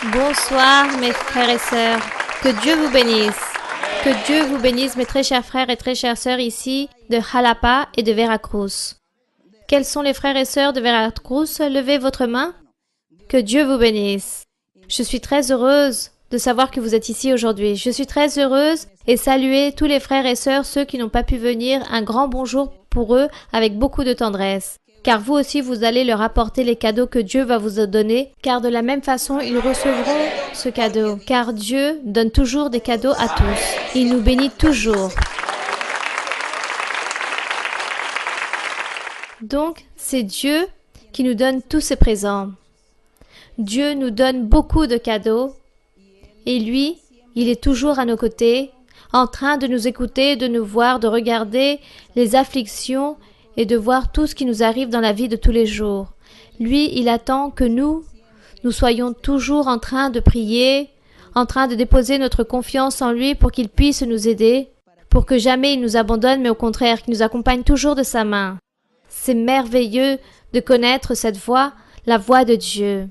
Bonsoir mes frères et sœurs, que Dieu vous bénisse. Que Dieu vous bénisse mes très chers frères et très chères sœurs ici de Jalapa et de Veracruz. Quels sont les frères et sœurs de Veracruz? Levez votre main. Que Dieu vous bénisse. Je suis très heureuse de savoir que vous êtes ici aujourd'hui. Je suis très heureuse et saluer tous les frères et sœurs, ceux qui n'ont pas pu venir, un grand bonjour pour eux avec beaucoup de tendresse. Car vous aussi, vous allez leur apporter les cadeaux que Dieu va vous donner, car de la même façon, ils recevront ce cadeau. Car Dieu donne toujours des cadeaux à tous. Il nous bénit toujours. Donc, c'est Dieu qui nous donne tous ces présents. Dieu nous donne beaucoup de cadeaux et lui, il est toujours à nos côtés, en train de nous écouter, de nous voir, de regarder les afflictions et de voir tout ce qui nous arrive dans la vie de tous les jours. Lui, il attend que nous soyons toujours en train de prier, en train de déposer notre confiance en lui pour qu'il puisse nous aider, pour que jamais il nous abandonne, mais au contraire, qu'il nous accompagne toujours de sa main. C'est merveilleux de connaître cette voix, la voix de Dieu.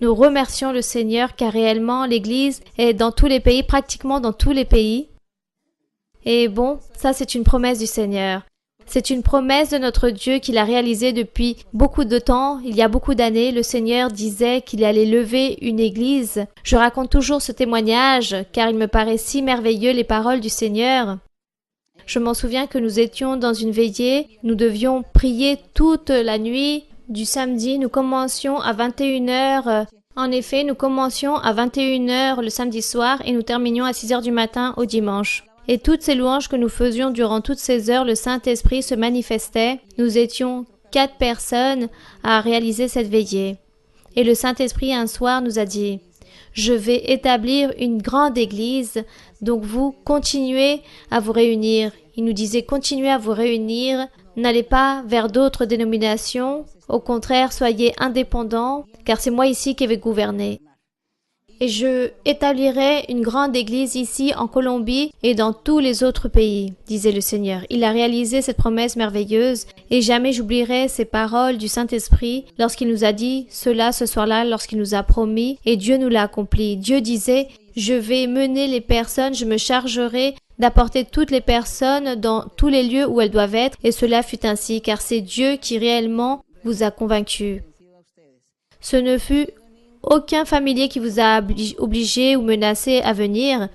Nous remercions le Seigneur car réellement l'Église est dans tous les pays, pratiquement dans tous les pays. Et bon, ça c'est une promesse du Seigneur. C'est une promesse de notre Dieu qu'il a réalisée depuis beaucoup de temps. Il y a beaucoup d'années, le Seigneur disait qu'il allait lever une église. Je raconte toujours ce témoignage car il me paraît si merveilleux les paroles du Seigneur. Je m'en souviens que nous étions dans une veillée. Nous devions prier toute la nuit. Du samedi, nous commencions à 21h. En effet, nous commencions à 21h le samedi soir et nous terminions à 6h du matin au dimanche. Et toutes ces louanges que nous faisions durant toutes ces heures, le Saint-Esprit se manifestait. Nous étions 4 personnes à réaliser cette veillée. Et le Saint-Esprit un soir nous a dit « Je vais établir une grande église, donc vous continuez à vous réunir. » Il nous disait « Continuez à vous réunir, n'allez pas vers d'autres dénominations, au contraire, soyez indépendants, car c'est moi ici qui vais gouverner. » Et je établirai une grande église ici en Colombie et dans tous les autres pays, disait le Seigneur. Il a réalisé cette promesse merveilleuse et jamais j'oublierai ces paroles du Saint-Esprit lorsqu'il nous a dit cela ce soir-là, lorsqu'il nous a promis et Dieu nous l'a accompli. Dieu disait, je vais mener les personnes, je me chargerai d'apporter toutes les personnes dans tous les lieux où elles doivent être et cela fut ainsi car c'est Dieu qui réellement vous a convaincu. Ce ne fut aucun familier qui vous a obligé ou menacé à venir.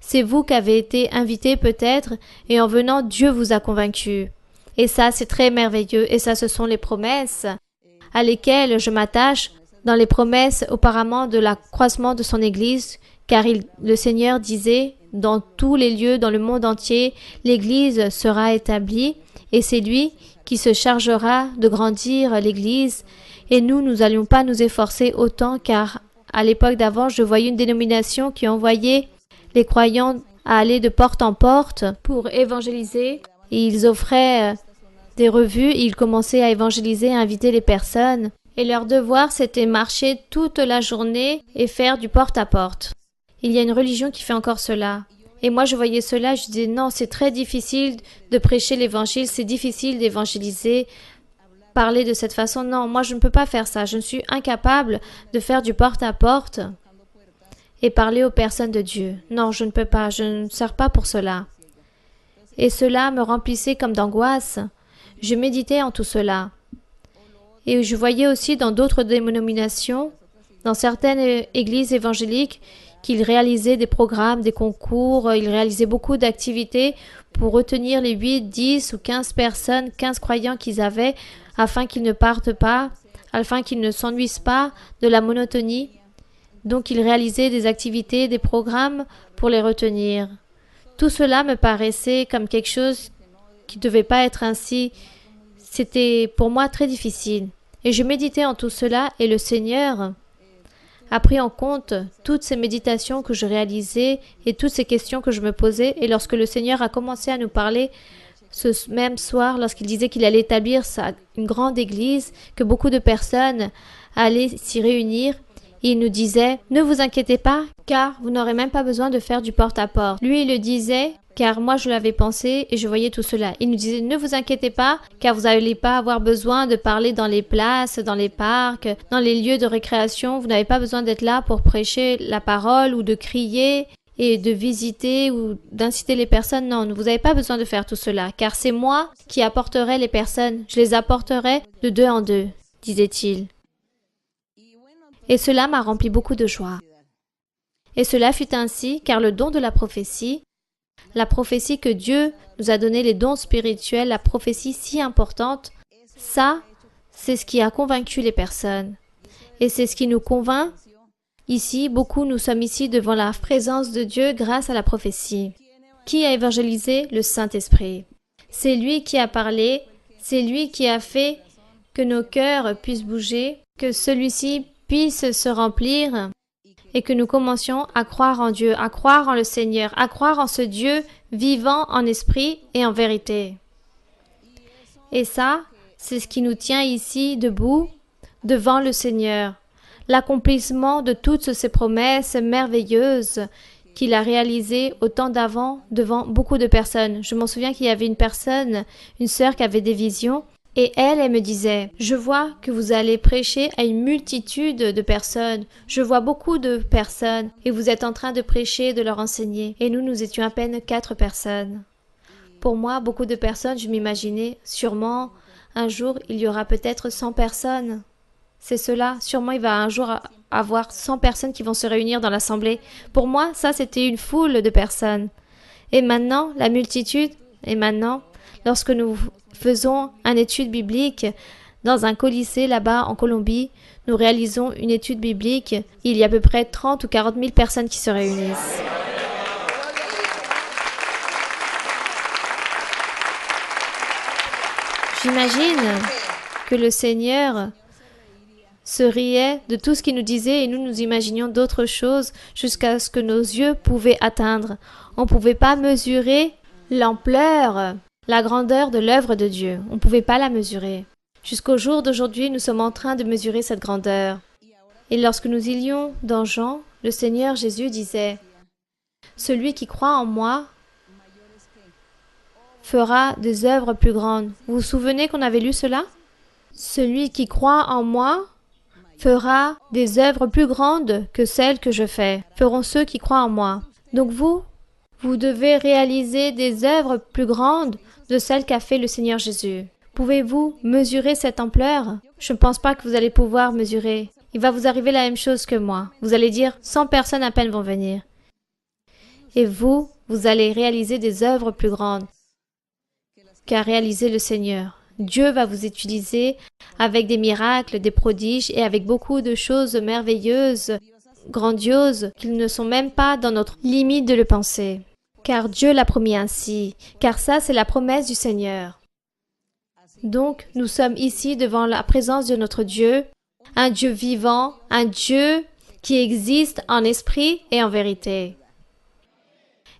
C'est vous qui avez été invité peut-être et en venant, Dieu vous a convaincu. Et ça, c'est très merveilleux et ça, ce sont les promesses à lesquelles je m'attache dans les promesses auparavant de l'accroissement de son Église car le Seigneur disait dans tous les lieux, dans le monde entier, l'Église sera établie et c'est lui qui se chargera de grandir l'Église. Et nous n'allions pas nous efforcer autant car à l'époque d'avant, je voyais une dénomination qui envoyait les croyants à aller de porte en porte pour évangéliser. Et ils offraient des revues, et ils commençaient à évangéliser, à inviter les personnes. Et leur devoir, c'était marcher toute la journée et faire du porte à porte. Il y a une religion qui fait encore cela. Et moi, je voyais cela, je disais non, c'est très difficile de prêcher l'évangile, c'est difficile d'évangéliser. Parler de cette façon, non, moi je ne peux pas faire ça, je ne suis incapable de faire du porte-à-porte et parler aux personnes de Dieu. Non, je ne peux pas, je ne sers pas pour cela. Et cela me remplissait comme d'angoisse. Je méditais en tout cela. Et je voyais aussi dans d'autres dénominations, dans certaines églises évangéliques, qu'ils réalisaient des programmes, des concours, ils réalisaient beaucoup d'activités pour retenir les 8, 10 ou 15 personnes, 15 croyants qu'ils avaient, afin qu'ils ne partent pas, afin qu'ils ne s'ennuient pas de la monotonie. Donc ils réalisaient des activités, des programmes pour les retenir. Tout cela me paraissait comme quelque chose qui ne devait pas être ainsi. C'était pour moi très difficile. Et je méditais en tout cela et le Seigneur a pris en compte toutes ces méditations que je réalisais et toutes ces questions que je me posais. Et lorsque le Seigneur a commencé à nous parler ce même soir, lorsqu'il disait qu'il allait établir une grande église, que beaucoup de personnes allaient s'y réunir, il nous disait « Ne vous inquiétez pas, car vous n'aurez même pas besoin de faire du porte-à-porte. » Lui, il le disait car moi je l'avais pensé et je voyais tout cela. Il nous disait, ne vous inquiétez pas, car vous n'allez pas avoir besoin de parler dans les places, dans les parcs, dans les lieux de récréation. Vous n'avez pas besoin d'être là pour prêcher la parole ou de crier et de visiter ou d'inciter les personnes. Non, vous n'avez pas besoin de faire tout cela, car c'est moi qui apporterai les personnes. Je les apporterai de deux en deux, disait-il. Et cela m'a rempli beaucoup de joie. Et cela fut ainsi, car le don de la prophétie que Dieu nous a donné, les dons spirituels, la prophétie si importante, ça, c'est ce qui a convaincu les personnes. Et c'est ce qui nous convainc. Ici, beaucoup, nous sommes ici devant la présence de Dieu grâce à la prophétie. Qui a évangélisé? Le Saint-Esprit. C'est lui qui a parlé, c'est lui qui a fait que nos cœurs puissent bouger, que celui-ci puisse se remplir et que nous commencions à croire en Dieu, à croire en le Seigneur, à croire en ce Dieu vivant en esprit et en vérité. Et ça, c'est ce qui nous tient ici debout devant le Seigneur. L'accomplissement de toutes ces promesses merveilleuses qu'il a réalisées au temps d'avant devant beaucoup de personnes. Je m'en souviens qu'il y avait une personne, une sœur qui avait des visions. Et elle me disait, je vois que vous allez prêcher à une multitude de personnes. Je vois beaucoup de personnes et vous êtes en train de prêcher, de leur enseigner. Et nous étions à peine 4 personnes. Pour moi, beaucoup de personnes, je m'imaginais, sûrement, un jour, il y aura peut-être 100 personnes. C'est cela, sûrement il va un jour avoir 100 personnes qui vont se réunir dans l'assemblée. Pour moi, ça c'était une foule de personnes. Et maintenant, la multitude, et maintenant, lorsque nous faisons une étude biblique dans un colisée là-bas en Colombie, nous réalisons une étude biblique. Il y a à peu près 30 ou 40 000 personnes qui se réunissent. J'imagine que le Seigneur se riait de tout ce qu'il nous disait et nous imaginions d'autres choses jusqu'à ce que nos yeux pouvaient atteindre. On ne pouvait pas mesurer l'ampleur, la grandeur de l'œuvre de Dieu. On ne pouvait pas la mesurer. Jusqu'au jour d'aujourd'hui, nous sommes en train de mesurer cette grandeur. Et lorsque nous ilions dans Jean, le Seigneur Jésus disait « Celui qui croit en moi fera des œuvres plus grandes. » Vous vous souvenez qu'on avait lu cela? « Celui qui croit en moi fera des œuvres plus grandes que celles que je fais. Feront ceux qui croient en moi. » Donc vous devez réaliser des œuvres plus grandes de celles qu'a fait le Seigneur Jésus. Pouvez-vous mesurer cette ampleur? Je ne pense pas que vous allez pouvoir mesurer. Il va vous arriver la même chose que moi. Vous allez dire 100 personnes à peine vont venir. Et vous allez réaliser des œuvres plus grandes qu'a réalisé le Seigneur. Dieu va vous utiliser avec des miracles, des prodiges et avec beaucoup de choses merveilleuses, grandioses, qui ne sont même pas dans notre limite de le penser. Car Dieu l'a promis ainsi, car ça c'est la promesse du Seigneur. Donc nous sommes ici devant la présence de notre Dieu, un Dieu vivant, un Dieu qui existe en esprit et en vérité.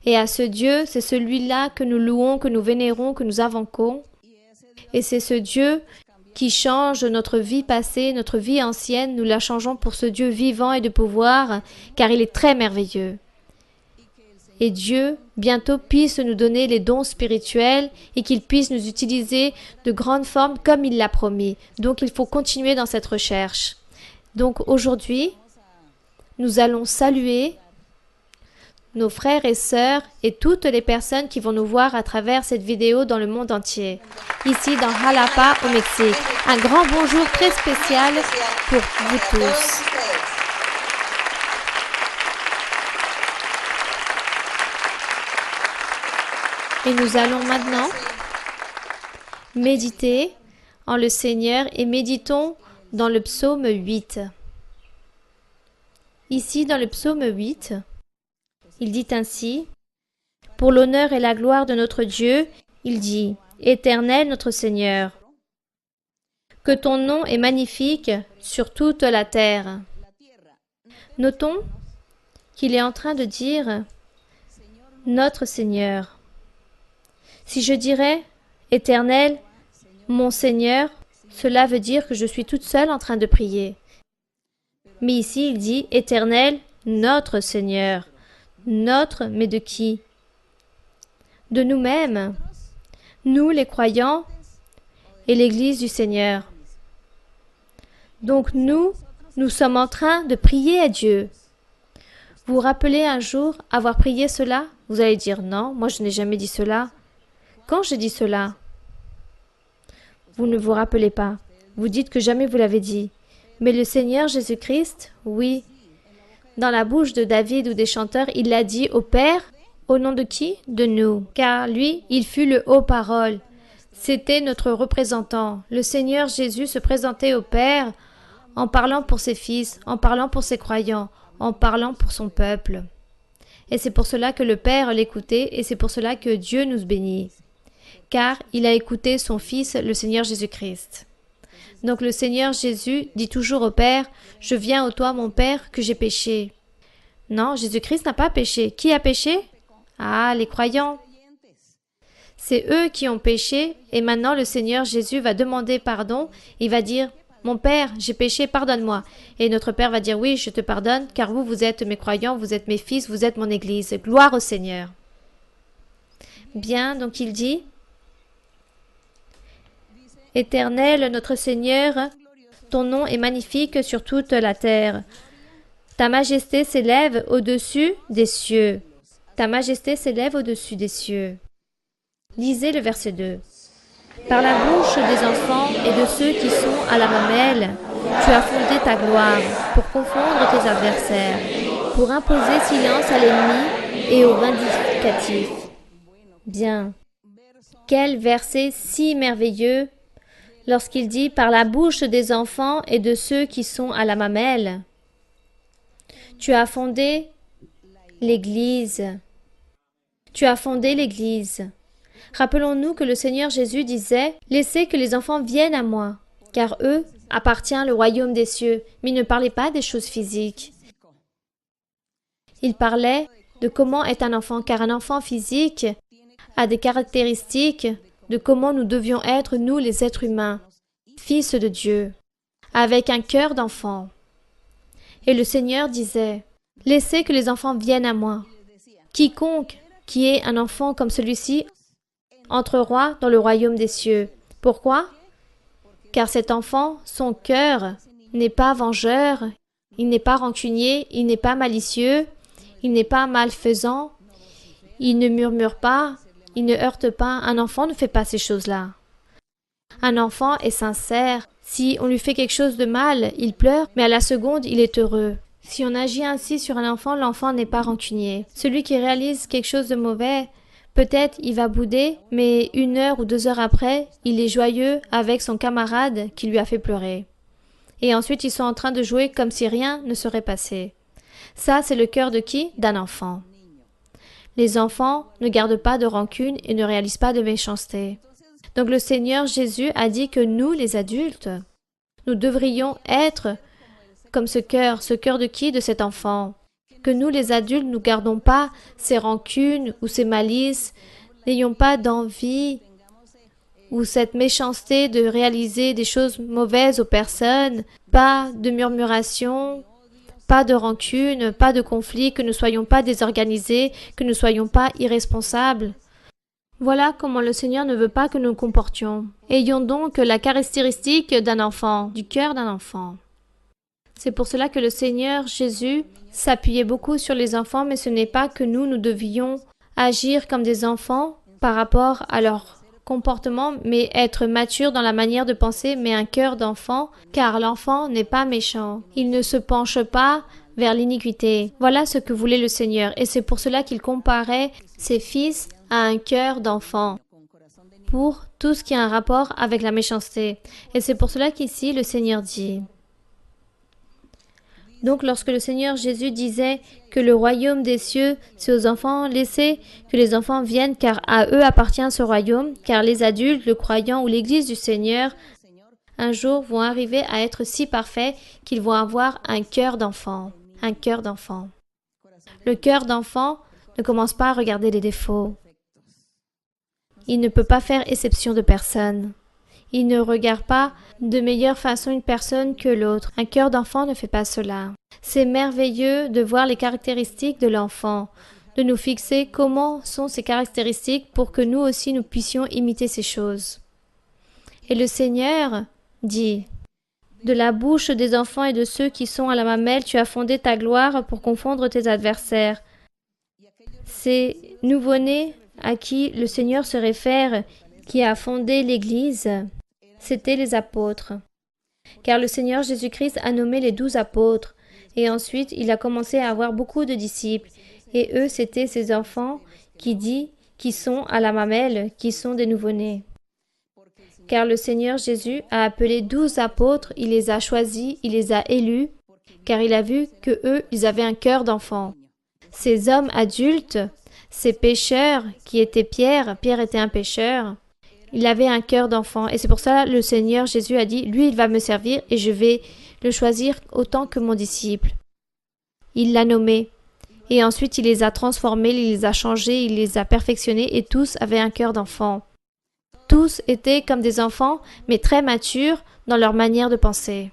Et à ce Dieu, c'est celui-là que nous louons, que nous vénérons, que nous invoquons. Et c'est ce Dieu qui change notre vie passée, notre vie ancienne, nous la changeons pour ce Dieu vivant et de pouvoir, car il est très merveilleux. Et Dieu, bientôt, puisse nous donner les dons spirituels et qu'il puisse nous utiliser de grandes formes comme il l'a promis. Donc, il faut continuer dans cette recherche. Donc, aujourd'hui, nous allons saluer nos frères et sœurs et toutes les personnes qui vont nous voir à travers cette vidéo dans le monde entier. Ici, dans Jalapa, au Mexique. Un grand bonjour très spécial pour vous tous. Et nous allons maintenant méditer en le Seigneur et méditons dans le psaume 8. Ici, dans le psaume 8, il dit ainsi, « Pour l'honneur et la gloire de notre Dieu, il dit, « Éternel notre Seigneur, que ton nom est magnifique sur toute la terre. » Notons qu'il est en train de dire « Notre Seigneur ». Si je dirais « Éternel, mon Seigneur », cela veut dire que je suis toute seule en train de prier. Mais ici, il dit « Éternel, notre Seigneur ». Notre, mais de qui? de nous-mêmes, nous les croyants et l'Église du Seigneur. Donc nous sommes en train de prier à Dieu. Vous vous rappelez un jour avoir prié cela? Vous allez dire non, moi je n'ai jamais dit cela. Quand j'ai dit cela? Vous ne vous rappelez pas. Vous dites que jamais vous l'avez dit. Mais le Seigneur Jésus-Christ, oui, dans la bouche de David ou des chanteurs, il l'a dit au Père, au nom de qui? De nous. Car lui, il fut le haut-parole. C'était notre représentant. Le Seigneur Jésus se présentait au Père en parlant pour ses fils, en parlant pour ses croyants, en parlant pour son peuple. Et c'est pour cela que le Père l'écoutait et c'est pour cela que Dieu nous bénit. Car il a écouté son Fils, le Seigneur Jésus-Christ. Donc le Seigneur Jésus dit toujours au Père, « Je viens au toi, mon Père, que j'ai péché. » Non, Jésus-Christ n'a pas péché. Qui a péché? Ah, les croyants. C'est eux qui ont péché et maintenant le Seigneur Jésus va demander pardon. Il va dire, « Mon Père, j'ai péché, pardonne-moi. » Et notre Père va dire, « Oui, je te pardonne, car vous, vous êtes mes croyants, vous êtes mes fils, vous êtes mon Église. Gloire au Seigneur. » Bien, donc il dit, « Éternel, notre Seigneur, ton nom est magnifique sur toute la terre. Ta majesté s'élève au-dessus des cieux. Ta majesté s'élève au-dessus des cieux. » Lisez le verset 2. Par la bouche des enfants et de ceux qui sont à la mamelle, tu as fondé ta gloire pour confondre tes adversaires, pour imposer silence à l'ennemi et au vindicatif. Bien. Quel verset si merveilleux lorsqu'il dit « par la bouche des enfants et de ceux qui sont à la mamelle ». Tu as fondé l'Église. Tu as fondé l'Église. Rappelons-nous que le Seigneur Jésus disait « Laissez que les enfants viennent à moi, car eux appartient le royaume des cieux. » Mais il ne parlait pas des choses physiques. Il parlait de comment est un enfant, car un enfant physique a des caractéristiques de comment nous devions être, nous les êtres humains, fils de Dieu, avec un cœur d'enfant. Et le Seigneur disait « Laissez que les enfants viennent à moi. Quiconque qui est un enfant comme celui-ci entrera dans le royaume des cieux. » Pourquoi? Car cet enfant, son cœur n'est pas vengeur, il n'est pas rancunier, il n'est pas malicieux, il n'est pas malfaisant, il ne murmure pas, il ne heurte pas. Un enfant ne fait pas ces choses-là. Un enfant est sincère. Si on lui fait quelque chose de mal, il pleure, mais à la seconde, il est heureux. Si on agit ainsi sur un enfant, l'enfant n'est pas rancunier. Celui qui réalise quelque chose de mauvais, peut-être il va bouder, mais 1 heure ou 2 heures après, il est joyeux avec son camarade qui lui a fait pleurer. Et ensuite, ils sont en train de jouer comme si rien ne serait passé. Ça, c'est le cœur de qui? D'un enfant. Les enfants ne gardent pas de rancune et ne réalisent pas de méchanceté. Donc le Seigneur Jésus a dit que nous, les adultes, nous devrions être comme ce cœur de qui? De cet enfant. Que nous, les adultes, nous gardons pas ces rancunes ou ces malices, n'ayons pas d'envie ou cette méchanceté de réaliser des choses mauvaises aux personnes, pas de murmuration, pas de rancune, pas de conflit, que nous ne soyons pas désorganisés, que nous ne soyons pas irresponsables. Voilà comment le Seigneur ne veut pas que nous nous comportions. Ayons donc la caractéristique d'un enfant, du cœur d'un enfant. C'est pour cela que le Seigneur Jésus s'appuyait beaucoup sur les enfants, mais ce n'est pas que nous devions agir comme des enfants par rapport à leur comportement, mais être mature dans la manière de penser, mais un cœur d'enfant, car l'enfant n'est pas méchant. Il ne se penche pas vers l'iniquité. Voilà ce que voulait le Seigneur, et c'est pour cela qu'il comparait ses fils à un cœur d'enfant, pour tout ce qui a un rapport avec la méchanceté. Et c'est pour cela qu'ici, le Seigneur dit. Donc, lorsque le Seigneur Jésus disait que le royaume des cieux, c'est aux enfants, laissez que les enfants viennent, car à eux appartient ce royaume, car les adultes, le croyant ou l'Église du Seigneur, un jour vont arriver à être si parfaits qu'ils vont avoir un cœur d'enfant. Un cœur d'enfant. Le cœur d'enfant ne commence pas à regarder les défauts. Il ne peut pas faire exception de personne. Il ne regarde pas de meilleure façon une personne que l'autre. Un cœur d'enfant ne fait pas cela. C'est merveilleux de voir les caractéristiques de l'enfant. de nous fixer comment sont ces caractéristiques pour que nous aussi nous puissions imiter ces choses. Et le Seigneur dit, « De la bouche des enfants et de ceux qui sont à la mamelle, tu as fondé ta gloire pour confondre tes adversaires. » Ces nouveau-nés à qui le Seigneur se réfère, qui a fondé l'Église, c'étaient les apôtres. Car le Seigneur Jésus-Christ a nommé les 12 apôtres, et ensuite il a commencé à avoir beaucoup de disciples. Et eux, c'étaient ces enfants qui sont à la mamelle, qui sont des nouveau-nés. Car le Seigneur Jésus a appelé 12 apôtres, il les a choisis, il les a élus, car il a vu que eux, ils avaient un cœur d'enfant. Ces hommes adultes, ces pécheurs qui étaient Pierre était un pécheur, il avait un cœur d'enfant. Et c'est pour ça que le Seigneur Jésus a dit, lui, il va me servir et je vais le choisir autant que mon disciple. Il l'a nommé. Et ensuite, il les a transformés, il les a changés, il les a perfectionnés et tous avaient un cœur d'enfant. Tous étaient comme des enfants, mais très matures dans leur manière de penser.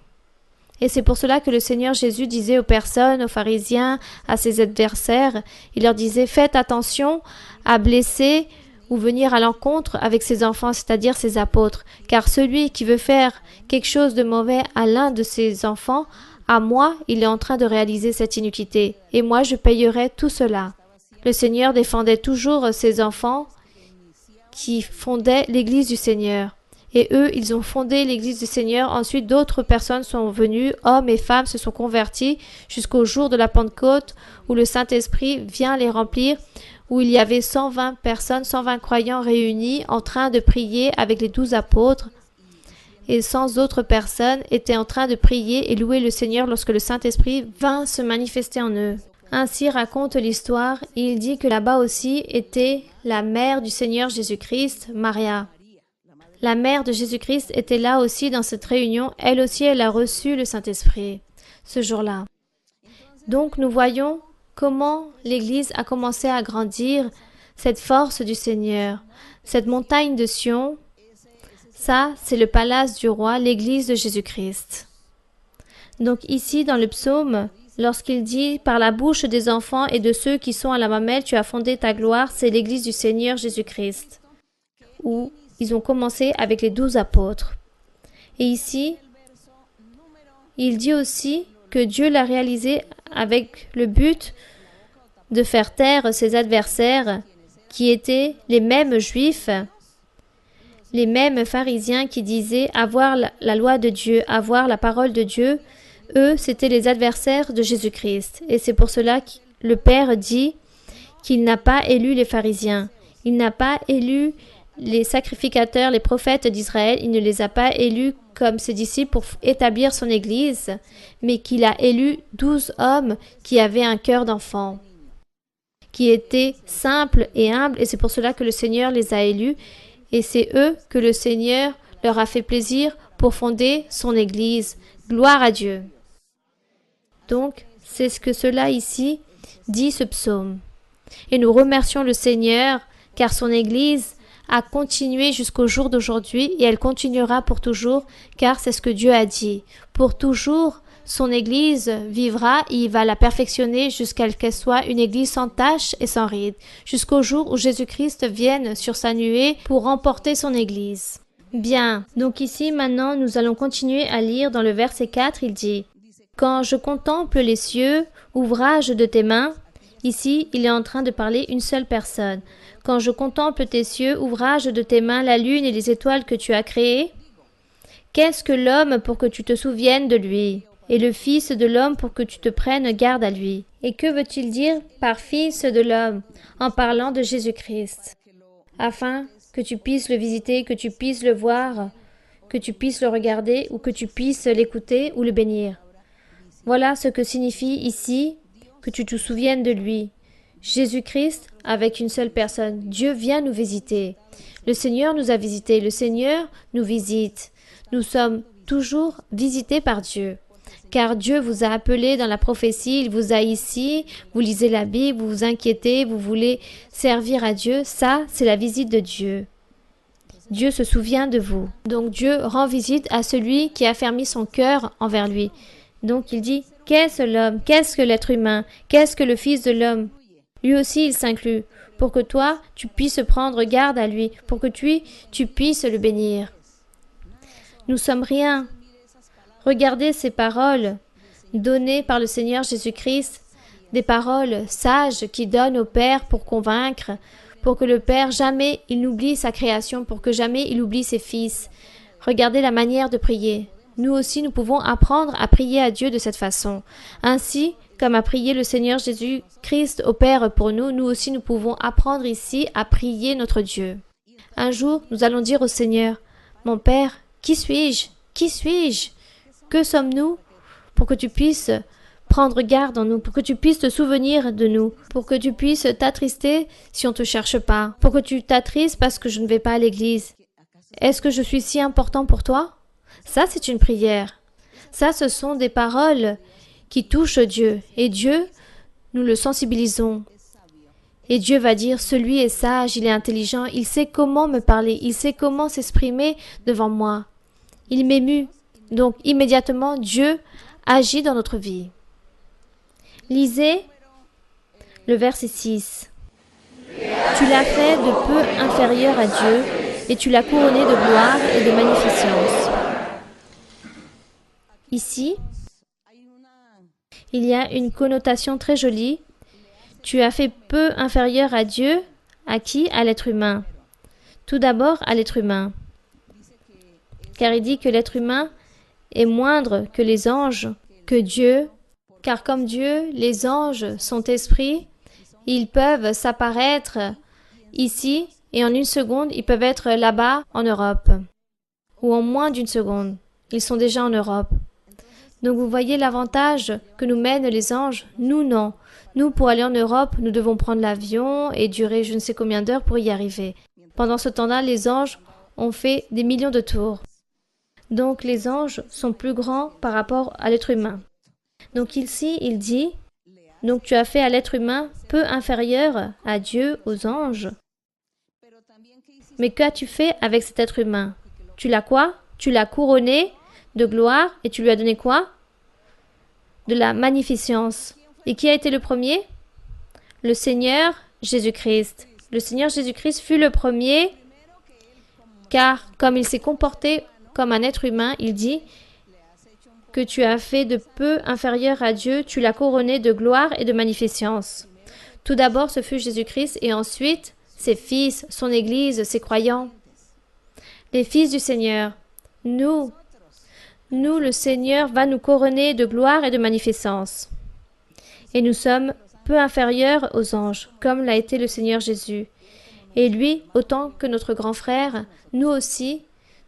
Et c'est pour cela que le Seigneur Jésus disait aux personnes, aux pharisiens, à ses adversaires, il leur disait « Faites attention à blesser ou venir à l'encontre avec ses enfants, c'est-à-dire ses apôtres, car celui qui veut faire quelque chose de mauvais à l'un de ses enfants, à moi, il est en train de réaliser cette iniquité, et moi je payerai tout cela. » Le Seigneur défendait toujours ses enfants qui fondaient l'Église du Seigneur. Et eux, ils ont fondé l'Église du Seigneur. Ensuite, d'autres personnes sont venues, hommes et femmes se sont convertis jusqu'au jour de la Pentecôte où le Saint-Esprit vient les remplir, où il y avait 120 personnes, 120 croyants réunis en train de prier avec les 12 apôtres. Et 100 autres personnes étaient en train de prier et louer le Seigneur lorsque le Saint-Esprit vint se manifester en eux. Ainsi raconte l'histoire, il dit que là-bas aussi était la mère du Seigneur Jésus-Christ, Maria. La mère de Jésus-Christ était là aussi dans cette réunion, elle aussi elle a reçu le Saint-Esprit ce jour-là. Donc nous voyons comment l'Église a commencé à grandir, cette force du Seigneur, cette montagne de Sion, ça c'est le palace du roi, l'Église de Jésus-Christ. Donc ici dans le psaume, lorsqu'il dit « Par la bouche des enfants et de ceux qui sont à la mamelle, tu as fondé ta gloire », c'est l'Église du Seigneur Jésus-Christ, où ils ont commencé avec les 12 apôtres. Et ici, il dit aussi que Dieu l'a réalisé avec le but de faire taire ses adversaires qui étaient les mêmes juifs, les mêmes pharisiens qui disaient avoir la loi de Dieu, avoir la parole de Dieu. Eux, c'étaient les adversaires de Jésus-Christ. Et c'est pour cela que le Père dit qu'il n'a pas élu les pharisiens. Il n'a pas élu les sacrificateurs, les prophètes d'Israël. Il ne les a pas élus comme ses disciples pour établir son Église, mais qu'il a élu 12 hommes qui avaient un cœur d'enfant, qui étaient simples et humbles. Et c'est pour cela que le Seigneur les a élus. Et c'est eux que le Seigneur leur a fait plaisir pour fonder son Église. Gloire à Dieu. Donc, c'est ce que cela ici dit ce psaume. Et nous remercions le Seigneur, car son Église a continué jusqu'au jour d'aujourd'hui et elle continuera pour toujours, car c'est ce que Dieu a dit. Pour toujours, son Église vivra et il va la perfectionner jusqu'à ce qu'elle soit une Église sans tache et sans ride, jusqu'au jour où Jésus-Christ vienne sur sa nuée pour remporter son Église. Bien, donc ici maintenant nous allons continuer à lire dans le verset 4, il dit « Quand je contemple les cieux, ouvrage de tes mains », ici il est en train de parler une seule personne. « Quand je contemple tes cieux, ouvrage de tes mains, la lune et les étoiles que tu as créées, qu'est-ce que l'homme pour que tu te souviennes de lui, et le fils de l'homme pour que tu te prennes garde à lui ?» Et que veut-il dire par fils de l'homme en parlant de Jésus-Christ? Afin que tu puisses le visiter, que tu puisses le voir, que tu puisses le regarder ou que tu puisses l'écouter ou le bénir. Voilà ce que signifie ici que tu te souviennes de lui. Jésus-Christ avec une seule personne. Dieu vient nous visiter. Le Seigneur nous a visités. Le Seigneur nous visite. Nous sommes toujours visités par Dieu. Car Dieu vous a appelé dans la prophétie, il vous a ici, vous lisez la Bible, vous vous inquiétez, vous voulez servir à Dieu. Ça, c'est la visite de Dieu. Dieu se souvient de vous. Donc Dieu rend visite à celui qui a fermé son cœur envers lui. Donc il dit, qu'est-ce l'homme? Qu'est-ce que l'être humain? Qu'est-ce que le Fils de l'homme? Lui aussi, il s'inclut, pour que toi, tu puisses prendre garde à lui, pour que tu puisses le bénir. Nous sommes rien. Regardez ces paroles données par le Seigneur Jésus-Christ, des paroles sages qui donnent au Père pour convaincre, pour que le Père jamais il n'oublie sa création, pour que jamais il oublie ses fils. Regardez la manière de prier. Nous aussi, nous pouvons apprendre à prier à Dieu de cette façon. Ainsi, comme a prié le Seigneur Jésus-Christ au Père pour nous, nous aussi nous pouvons apprendre ici à prier notre Dieu. Un jour, nous allons dire au Seigneur, « Mon Père, qui suis-je? Qui suis-je? Que sommes-nous pour que tu puisses prendre garde en nous, pour que tu puisses te souvenir de nous, pour que tu puisses t'attrister si on ne te cherche pas, pour que tu t'attristes parce que je ne vais pas à l'église. Est-ce que je suis si important pour toi? » Ça, c'est une prière. Ça, ce sont des paroles qui touchent Dieu. Et Dieu, nous le sensibilisons. Et Dieu va dire, celui est sage, il est intelligent, il sait comment me parler, il sait comment s'exprimer devant moi. Il m'émue. Donc, immédiatement, Dieu agit dans notre vie. Lisez le verset 6. Tu l'as fait de peu inférieur à Dieu, et tu l'as couronné de gloire et de magnificence. Ici, il y a une connotation très jolie. Tu as fait peu inférieur à Dieu, à qui? À l'être humain. Tout d'abord, à l'être humain. Car il dit que l'être humain est moindre que les anges, que Dieu, car comme Dieu, les anges sont esprits, ils peuvent s'apparaître ici et en une seconde, ils peuvent être là-bas en Europe. Ou en moins d'une seconde. Ils sont déjà en Europe. Donc vous voyez l'avantage que nous mènent les anges? Nous, non. Nous, pour aller en Europe, nous devons prendre l'avion et durer je ne sais combien d'heures pour y arriver. Pendant ce temps-là, les anges ont fait des millions de tours. Donc les anges sont plus grands par rapport à l'être humain. Donc ici, il dit, donc tu as fait à l'être humain peu inférieur à Dieu, aux anges. Mais qu'as-tu fait avec cet être humain? Tu l'as quoi? Tu l'as couronné de gloire et tu lui as donné quoi? De la magnificence. Et qui a été le premier? Le Seigneur Jésus-Christ. Le Seigneur Jésus-Christ fut le premier car comme il s'est comporté comme un être humain, il dit que tu as fait de peu inférieur à Dieu, tu l'as couronné de gloire et de magnificence. Tout d'abord, ce fut Jésus-Christ et ensuite ses fils, son Église, ses croyants. Les fils du Seigneur. Nous, le Seigneur va nous couronner de gloire et de magnificence. Et nous sommes peu inférieurs aux anges, comme l'a été le Seigneur Jésus. Et lui, autant que notre grand frère, nous aussi,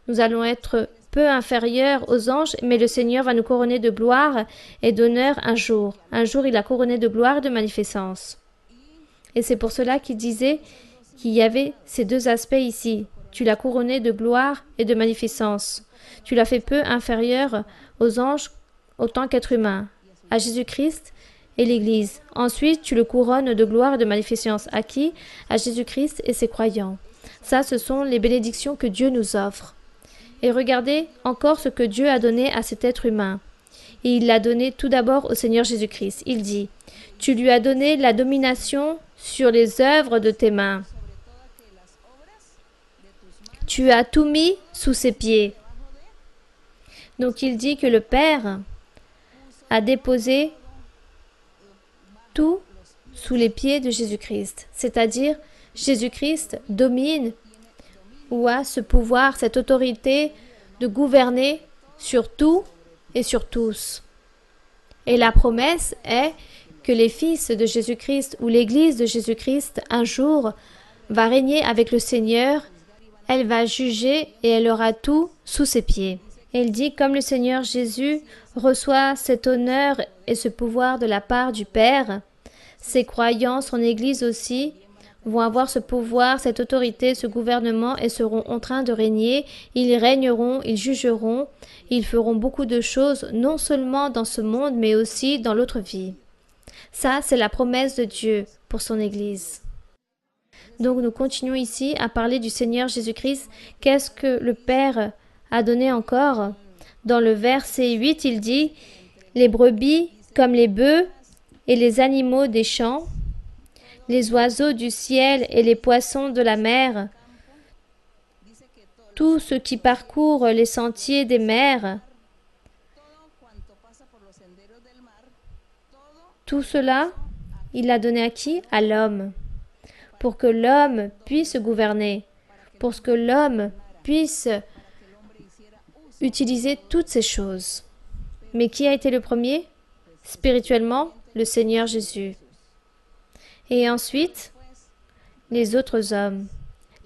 nous allons être peu inférieurs aux anges, mais le Seigneur va nous couronner de gloire et d'honneur un jour. Un jour, il a couronné de gloire et de magnificence. Et c'est pour cela qu'il disait qu'il y avait ces deux aspects ici. Tu l'as couronné de gloire et de magnificence. Tu l'as fait peu inférieur aux anges autant qu'être humain, à Jésus-Christ et l'Église. Ensuite, tu le couronnes de gloire et de magnificence. À qui? À Jésus-Christ et ses croyants. Ça, ce sont les bénédictions que Dieu nous offre. Et regardez encore ce que Dieu a donné à cet être humain. Et il l'a donné tout d'abord au Seigneur Jésus-Christ. Il dit, « Tu lui as donné la domination sur les œuvres de tes mains. Tu as tout mis sous ses pieds. » Donc il dit que le Père a déposé tout sous les pieds de Jésus-Christ. C'est-à-dire, Jésus-Christ domine ou a ce pouvoir, cette autorité de gouverner sur tout et sur tous. Et la promesse est que les fils de Jésus-Christ ou l'Église de Jésus-Christ, un jour, va régner avec le Seigneur, elle va juger et elle aura tout sous ses pieds. Et il dit, comme le Seigneur Jésus reçoit cet honneur et ce pouvoir de la part du Père, ses croyants, son Église aussi, vont avoir ce pouvoir, cette autorité, ce gouvernement et seront en train de régner. Ils régneront, ils jugeront, ils feront beaucoup de choses, non seulement dans ce monde, mais aussi dans l'autre vie. Ça, c'est la promesse de Dieu pour son Église. Donc nous continuons ici à parler du Seigneur Jésus-Christ. Qu'est-ce que le Père a donné encore? Dans le verset 8, il dit « Les brebis comme les bœufs et les animaux des champs, les oiseaux du ciel et les poissons de la mer, tout ce qui parcourt les sentiers des mers, tout cela, il l'a donné à qui? À l'homme, pour que l'homme puisse gouverner, pour que l'homme puisse utiliser toutes ces choses. Mais qui a été le premier? Spirituellement, le Seigneur Jésus. Et ensuite, les autres hommes.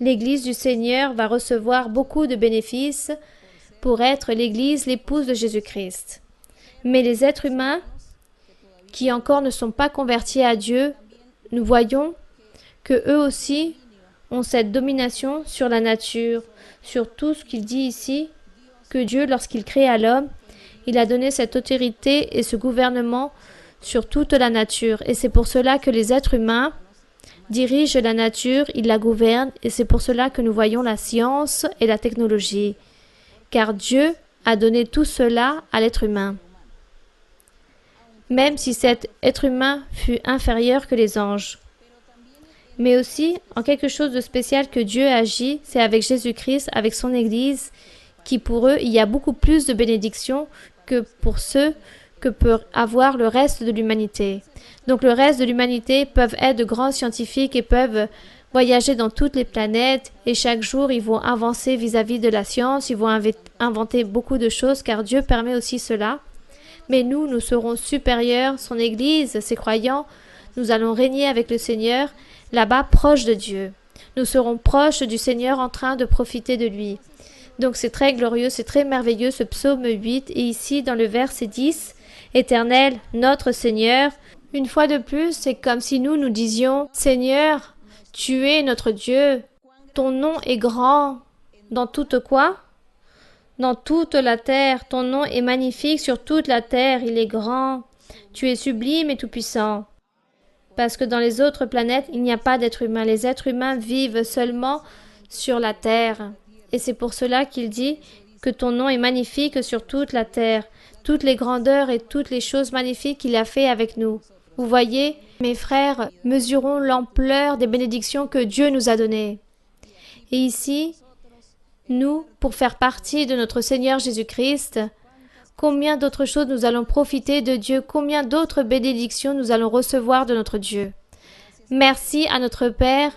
L'Église du Seigneur va recevoir beaucoup de bénéfices pour être l'Église, l'épouse de Jésus-Christ. Mais les êtres humains qui encore ne sont pas convertis à Dieu, nous voyons que eux aussi ont cette domination sur la nature, sur tout ce qu'il dit ici, que Dieu, lorsqu'il crée à l'homme, il a donné cette autorité et ce gouvernement sur toute la nature. Et c'est pour cela que les êtres humains dirigent la nature, ils la gouvernent, et c'est pour cela que nous voyons la science et la technologie. Car Dieu a donné tout cela à l'être humain. Même si cet être humain fut inférieur que les anges. Mais aussi, en quelque chose de spécial que Dieu agit, c'est avec Jésus-Christ, avec son Église, qui pour eux, il y a beaucoup plus de bénédictions que pour ceux que peut avoir le reste de l'humanité. Donc le reste de l'humanité peuvent être de grands scientifiques et peuvent voyager dans toutes les planètes et chaque jour ils vont avancer vis-à-vis de la science, ils vont inventer beaucoup de choses car Dieu permet aussi cela. Mais nous serons supérieurs, son Église, ses croyants, nous allons régner avec le Seigneur, là-bas proche de Dieu. Nous serons proches du Seigneur en train de profiter de lui. Donc c'est très glorieux, c'est très merveilleux ce psaume 8 et ici dans le verset 10, Éternel, notre Seigneur, une fois de plus, c'est comme si nous disions, Seigneur, tu es notre Dieu, ton nom est grand, dans toute quoi? Dans toute la terre, ton nom est magnifique sur toute la terre, il est grand, tu es sublime et tout-puissant. Parce que dans les autres planètes, il n'y a pas d'êtres humains, les êtres humains vivent seulement sur la terre. Et c'est pour cela qu'il dit que ton nom est magnifique sur toute la terre, toutes les grandeurs et toutes les choses magnifiques qu'il a fait avec nous. Vous voyez, mes frères, mesurons l'ampleur des bénédictions que Dieu nous a données. Et ici, nous, pour faire partie de notre Seigneur Jésus-Christ, combien d'autres choses nous allons profiter de Dieu, combien d'autres bénédictions nous allons recevoir de notre Dieu. Merci à notre Père,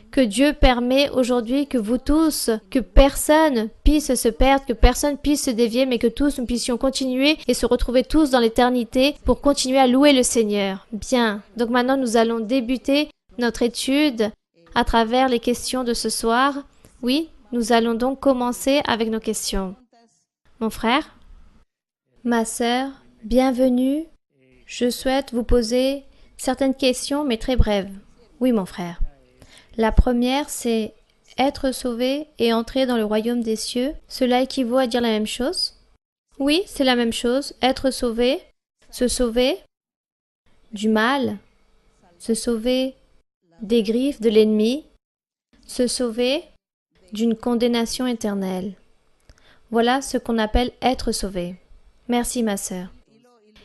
que Dieu permet aujourd'hui que vous tous, que personne puisse se perdre, que personne puisse se dévier, mais que tous nous puissions continuer et se retrouver tous dans l'éternité pour continuer à louer le Seigneur. Bien, donc maintenant nous allons débuter notre étude à travers les questions de ce soir. Oui, nous allons donc commencer avec nos questions. Mon frère, ma sœur, bienvenue. Je souhaite vous poser certaines questions, mais très brèves. Oui, mon frère. La première, c'est être sauvé et entrer dans le royaume des cieux. Cela équivaut à dire la même chose? Oui, c'est la même chose. Être sauvé, se sauver du mal, se sauver des griffes de l'ennemi, se sauver d'une condamnation éternelle. Voilà ce qu'on appelle être sauvé. Merci, ma sœur.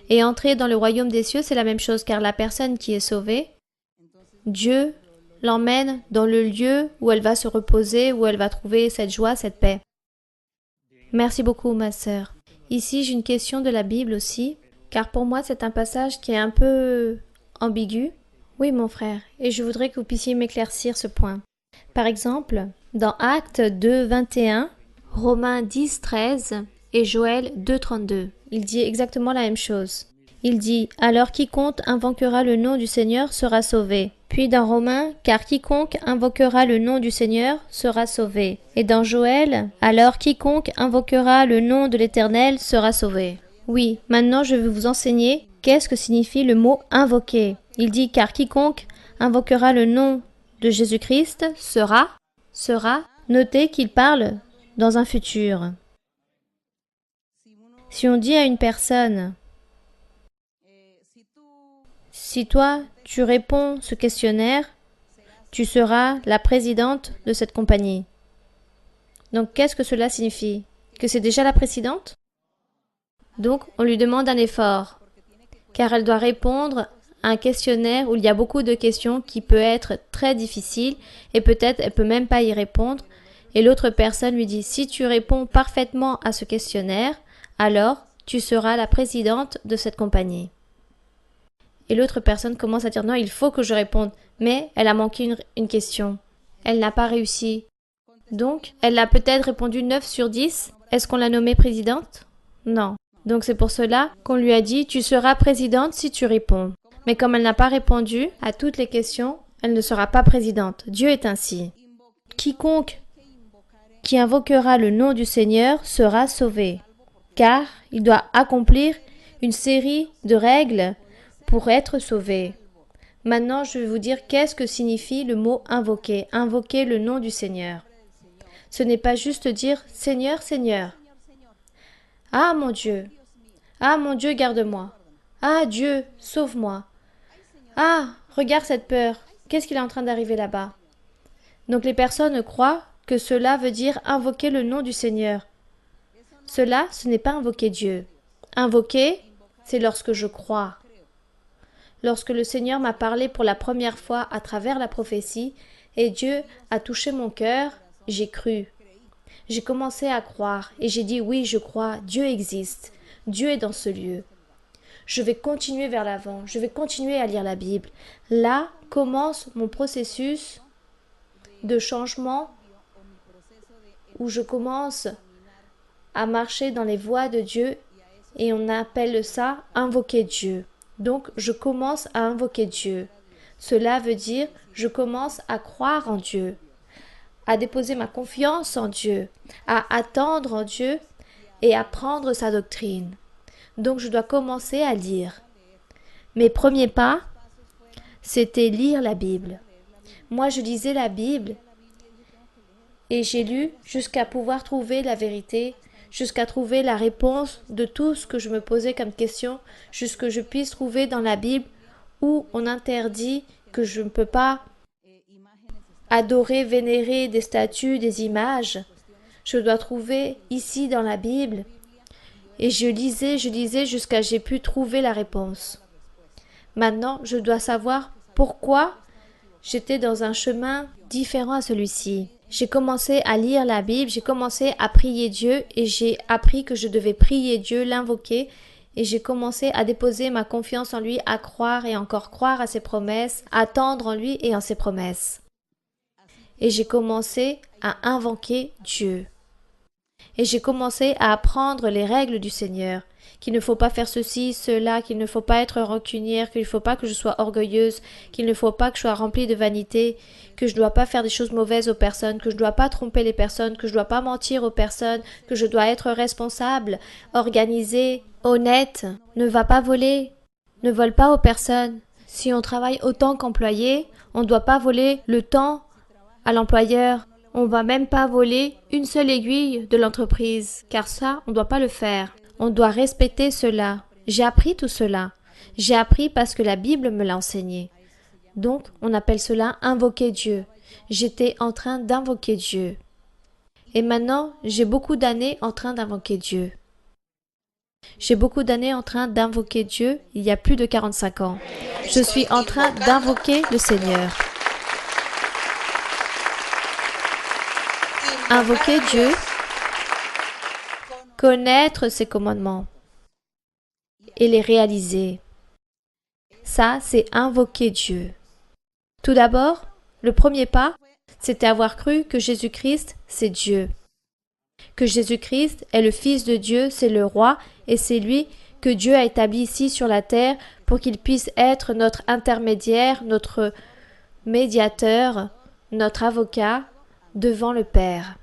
Et entrer dans le royaume des cieux, c'est la même chose, car la personne qui est sauvée, Dieu l'emmène dans le lieu où elle va se reposer, où elle va trouver cette joie, cette paix. Merci beaucoup, ma sœur. Ici, j'ai une question de la Bible aussi, car pour moi, c'est un passage qui est un peu ambigu. Oui, mon frère, et je voudrais que vous puissiez m'éclaircir ce point. Par exemple, dans Actes 2, 21, Romains 10, 13 et Joël 2, 32, il dit exactement la même chose. Il dit « Alors quiconque invoquera le nom du Seigneur sera sauvé ». Puis dans Romains « Car quiconque invoquera le nom du Seigneur sera sauvé ». Et dans Joël « Alors quiconque invoquera le nom de l'Éternel sera sauvé ». Oui, maintenant je vais vous enseigner qu'est-ce que signifie le mot « invoquer ». Il dit « Car quiconque invoquera le nom de Jésus-Christ sera ». Notez qu'il parle dans un futur. Si on dit à une personne « Si toi, tu réponds ce questionnaire, tu seras la présidente de cette compagnie. » Donc, qu'est-ce que cela signifie? Que c'est déjà la présidente? Donc, on lui demande un effort, car elle doit répondre un questionnaire où il y a beaucoup de questions qui peut être très difficile et peut-être elle peut même pas y répondre. Et l'autre personne lui dit, si tu réponds parfaitement à ce questionnaire, alors tu seras la présidente de cette compagnie. Et l'autre personne commence à dire, non, il faut que je réponde. Mais elle a manqué une question. Elle n'a pas réussi. Donc, elle a peut-être répondu 9 sur 10. Est-ce qu'on l'a nommée présidente? Non. Donc c'est pour cela qu'on lui a dit, tu seras présidente si tu réponds. Mais comme elle n'a pas répondu à toutes les questions, elle ne sera pas présidente. Dieu est ainsi. Quiconque qui invoquera le nom du Seigneur sera sauvé, car il doit accomplir une série de règles pour être sauvé. Maintenant, je vais vous dire qu'est-ce que signifie le mot invoquer. Invoquer le nom du Seigneur. Ce n'est pas juste dire « Seigneur, Seigneur ». Ah mon Dieu, garde-moi. Ah Dieu, sauve-moi. Ah, regarde cette peur. Qu'est-ce qu'il est en train d'arriver là-bas? Donc les personnes croient que cela veut dire invoquer le nom du Seigneur. Cela, ce n'est pas invoquer Dieu. Invoquer, c'est lorsque je crois. Lorsque le Seigneur m'a parlé pour la première fois à travers la prophétie et Dieu a touché mon cœur, j'ai cru. J'ai commencé à croire et j'ai dit oui, je crois, Dieu existe. Dieu est dans ce lieu. Je vais continuer vers l'avant, je vais continuer à lire la Bible. Là commence mon processus de changement où je commence à marcher dans les voies de Dieu et on appelle ça invoquer Dieu. Donc je commence à invoquer Dieu. Cela veut dire je commence à croire en Dieu, à déposer ma confiance en Dieu, à attendre en Dieu et à prendre sa doctrine. Donc je dois commencer à lire. Mes premiers pas, c'était lire la Bible. Moi je lisais la Bible et j'ai lu jusqu'à pouvoir trouver la vérité, jusqu'à trouver la réponse de tout ce que je me posais comme question, jusqu'à ce que je puisse trouver dans la Bible où on interdit que je ne peux pas adorer, vénérer des statues, des images. Je dois trouver ici dans la Bible. Et je lisais jusqu'à ce que j'ai pu trouver la réponse. Maintenant, je dois savoir pourquoi j'étais dans un chemin différent à celui-ci. J'ai commencé à lire la Bible, j'ai commencé à prier Dieu et j'ai appris que je devais prier Dieu, l'invoquer et j'ai commencé à déposer ma confiance en lui, à croire et encore croire à ses promesses, à attendre en lui et en ses promesses. Et j'ai commencé à invoquer Dieu. Et j'ai commencé à apprendre les règles du Seigneur, qu'il ne faut pas faire ceci, cela, qu'il ne faut pas être rancunière, qu'il ne faut pas que je sois orgueilleuse, qu'il ne faut pas que je sois remplie de vanité, que je ne dois pas faire des choses mauvaises aux personnes, que je ne dois pas tromper les personnes, que je ne dois pas mentir aux personnes, que je dois être responsable, organisée, honnête, ne va pas voler, ne vole pas aux personnes. Si on travaille autant qu'employé, on ne doit pas voler le temps à l'employeur. On ne va même pas voler une seule aiguille de l'entreprise, car ça, on ne doit pas le faire. On doit respecter cela. J'ai appris tout cela. J'ai appris parce que la Bible me l'a enseigné. Donc, on appelle cela invoquer Dieu. J'étais en train d'invoquer Dieu. Et maintenant, j'ai beaucoup d'années en train d'invoquer Dieu. J'ai beaucoup d'années en train d'invoquer Dieu il y a plus de 45 ans. Je suis en train d'invoquer le Seigneur. Invoquer Dieu, connaître ses commandements et les réaliser. Ça, c'est invoquer Dieu. Tout d'abord, le premier pas, c'était avoir cru que Jésus-Christ, c'est Dieu. Que Jésus-Christ est le Fils de Dieu, c'est le Roi, et c'est lui que Dieu a établi ici sur la terre pour qu'il puisse être notre intermédiaire, notre médiateur, notre avocat devant le Père.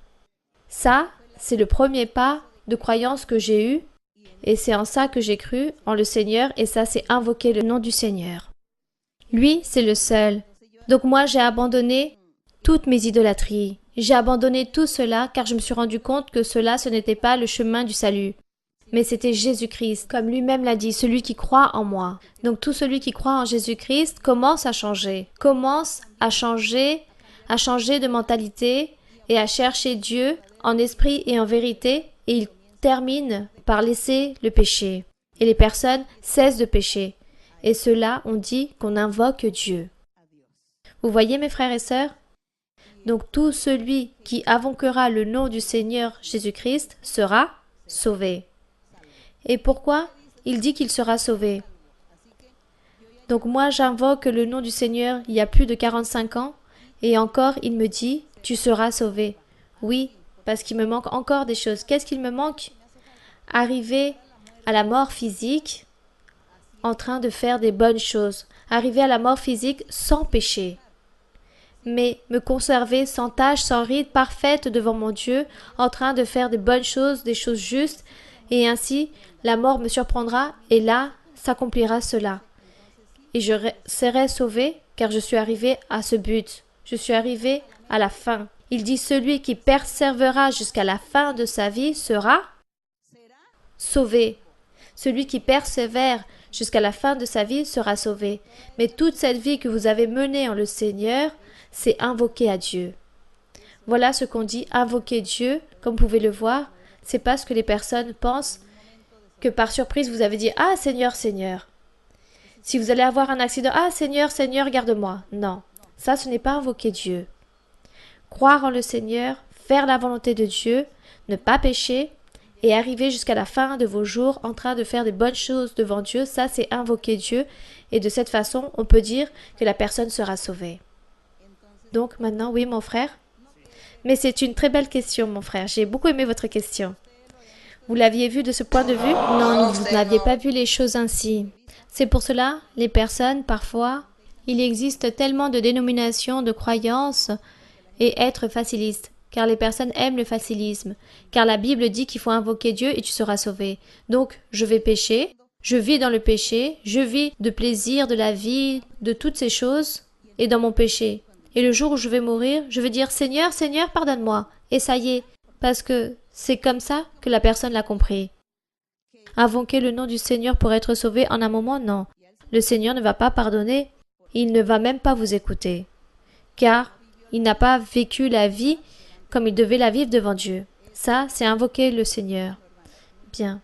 Ça, c'est le premier pas de croyance que j'ai eu et c'est en ça que j'ai cru en le Seigneur et ça, c'est invoquer le nom du Seigneur. Lui, c'est le seul. Donc moi, j'ai abandonné toutes mes idolâtries. J'ai abandonné tout cela car je me suis rendu compte que cela, ce n'était pas le chemin du salut. Mais c'était Jésus-Christ, comme lui-même l'a dit, celui qui croit en moi. Donc tout celui qui croit en Jésus-Christ commence à changer de mentalité et à chercher Dieu en esprit et en vérité, et il termine par laisser le péché. Et les personnes cessent de pécher. Et cela, on dit qu'on invoque Dieu. Vous voyez mes frères et sœurs? Donc tout celui qui invoquera le nom du Seigneur Jésus-Christ sera sauvé. Et pourquoi il dit qu'il sera sauvé? Donc moi j'invoque le nom du Seigneur il y a plus de 45 ans et encore il me dit tu seras sauvé. Oui, parce qu'il me manque encore des choses. Qu'est-ce qu'il me manque? Arriver à la mort physique en train de faire des bonnes choses. Arriver à la mort physique sans péché. Mais me conserver sans tache, sans ride, parfaite devant mon Dieu, en train de faire des bonnes choses, des choses justes, et ainsi la mort me surprendra, et là s'accomplira cela. Et je serai sauvé, car je suis arrivé à ce but. Je suis arrivé à la fin. Il dit, celui qui persévérera jusqu'à la fin de sa vie sera sauvé. Celui qui persévère jusqu'à la fin de sa vie sera sauvé. Mais toute cette vie que vous avez menée en le Seigneur, c'est invoquer à Dieu. Voilà ce qu'on dit, invoquer Dieu, comme vous pouvez le voir. C'est pas ce que les personnes pensent que par surprise vous avez dit « Ah Seigneur, Seigneur ». Si vous allez avoir un accident « Ah Seigneur, Seigneur, garde-moi ». Non, ça ce n'est pas invoquer Dieu. Croire en le Seigneur, faire la volonté de Dieu, ne pas pécher et arriver jusqu'à la fin de vos jours en train de faire des bonnes choses devant Dieu, ça c'est invoquer Dieu et de cette façon on peut dire que la personne sera sauvée. Donc maintenant, oui mon frère? Mais c'est une très belle question mon frère, j'ai beaucoup aimé votre question. Vous l'aviez vu de ce point de vue? Non, vous n'aviez pas vu les choses ainsi. C'est pour cela, les personnes, parfois, il existe tellement de dénominations, de croyances et être faciliste. Car les personnes aiment le facilisme. Car la Bible dit qu'il faut invoquer Dieu et tu seras sauvé. Donc, je vais pécher, je vis dans le péché, je vis de plaisir, de la vie, de toutes ces choses et dans mon péché. Et le jour où je vais mourir, je vais dire « Seigneur, Seigneur, pardonne-moi ». Et ça y est, parce que c'est comme ça que la personne l'a compris. Invoquer le nom du Seigneur pour être sauvé en un moment, non. Le Seigneur ne va pas pardonner, il ne va même pas vous écouter. Car il n'a pas vécu la vie comme il devait la vivre devant Dieu. Ça, c'est invoquer le Seigneur. Bien.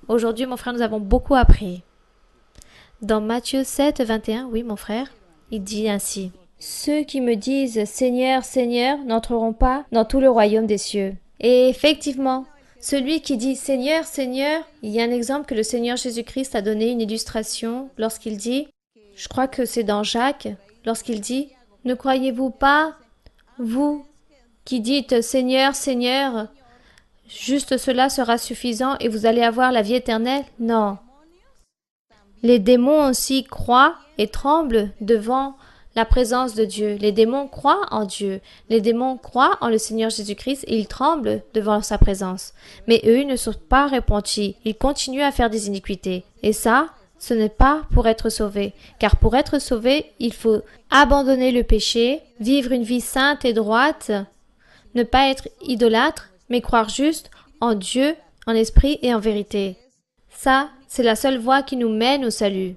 Aujourd'hui, mon frère, nous avons beaucoup appris. Dans Matthieu 7, 21, oui, mon frère, il dit ainsi. Ceux qui me disent « Seigneur, Seigneur » n'entreront pas dans tout le royaume des cieux. Et effectivement, celui qui dit « Seigneur, Seigneur », il y a un exemple que le Seigneur Jésus-Christ a donné une illustration lorsqu'il dit, je crois que c'est dans Jacques, lorsqu'il dit « Ne croyez-vous pas, vous qui dites « Seigneur, Seigneur », juste cela sera suffisant et vous allez avoir la vie éternelle ?» Non. Les démons aussi croient et tremblent devant la présence de Dieu. Les démons croient en Dieu. Les démons croient en le Seigneur Jésus-Christ et ils tremblent devant sa présence. Mais eux ne sont pas repentis. Ils continuent à faire des iniquités. Et ça, ce n'est pas pour être sauvé. Car pour être sauvé, il faut abandonner le péché, vivre une vie sainte et droite, ne pas être idolâtre, mais croire juste en Dieu, en esprit et en vérité. Ça, c'est la seule voie qui nous mène au salut,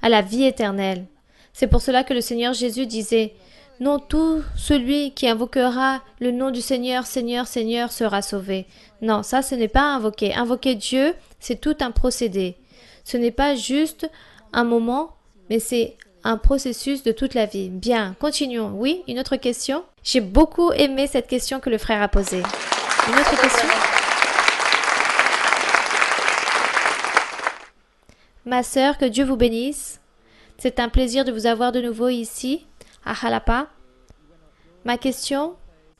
à la vie éternelle. C'est pour cela que le Seigneur Jésus disait « Non, tout celui qui invoquera le nom du Seigneur, Seigneur, Seigneur sera sauvé. » Non, ça ce n'est pas invoquer. Invoquer Dieu, c'est tout un procédé. Ce n'est pas juste un moment, mais c'est un processus de toute la vie. Bien, continuons. Oui, une autre question? J'ai beaucoup aimé cette question que le frère a posée. Une autre question? Ma sœur, que Dieu vous bénisse. C'est un plaisir de vous avoir de nouveau ici, à Jalapa. Ma question,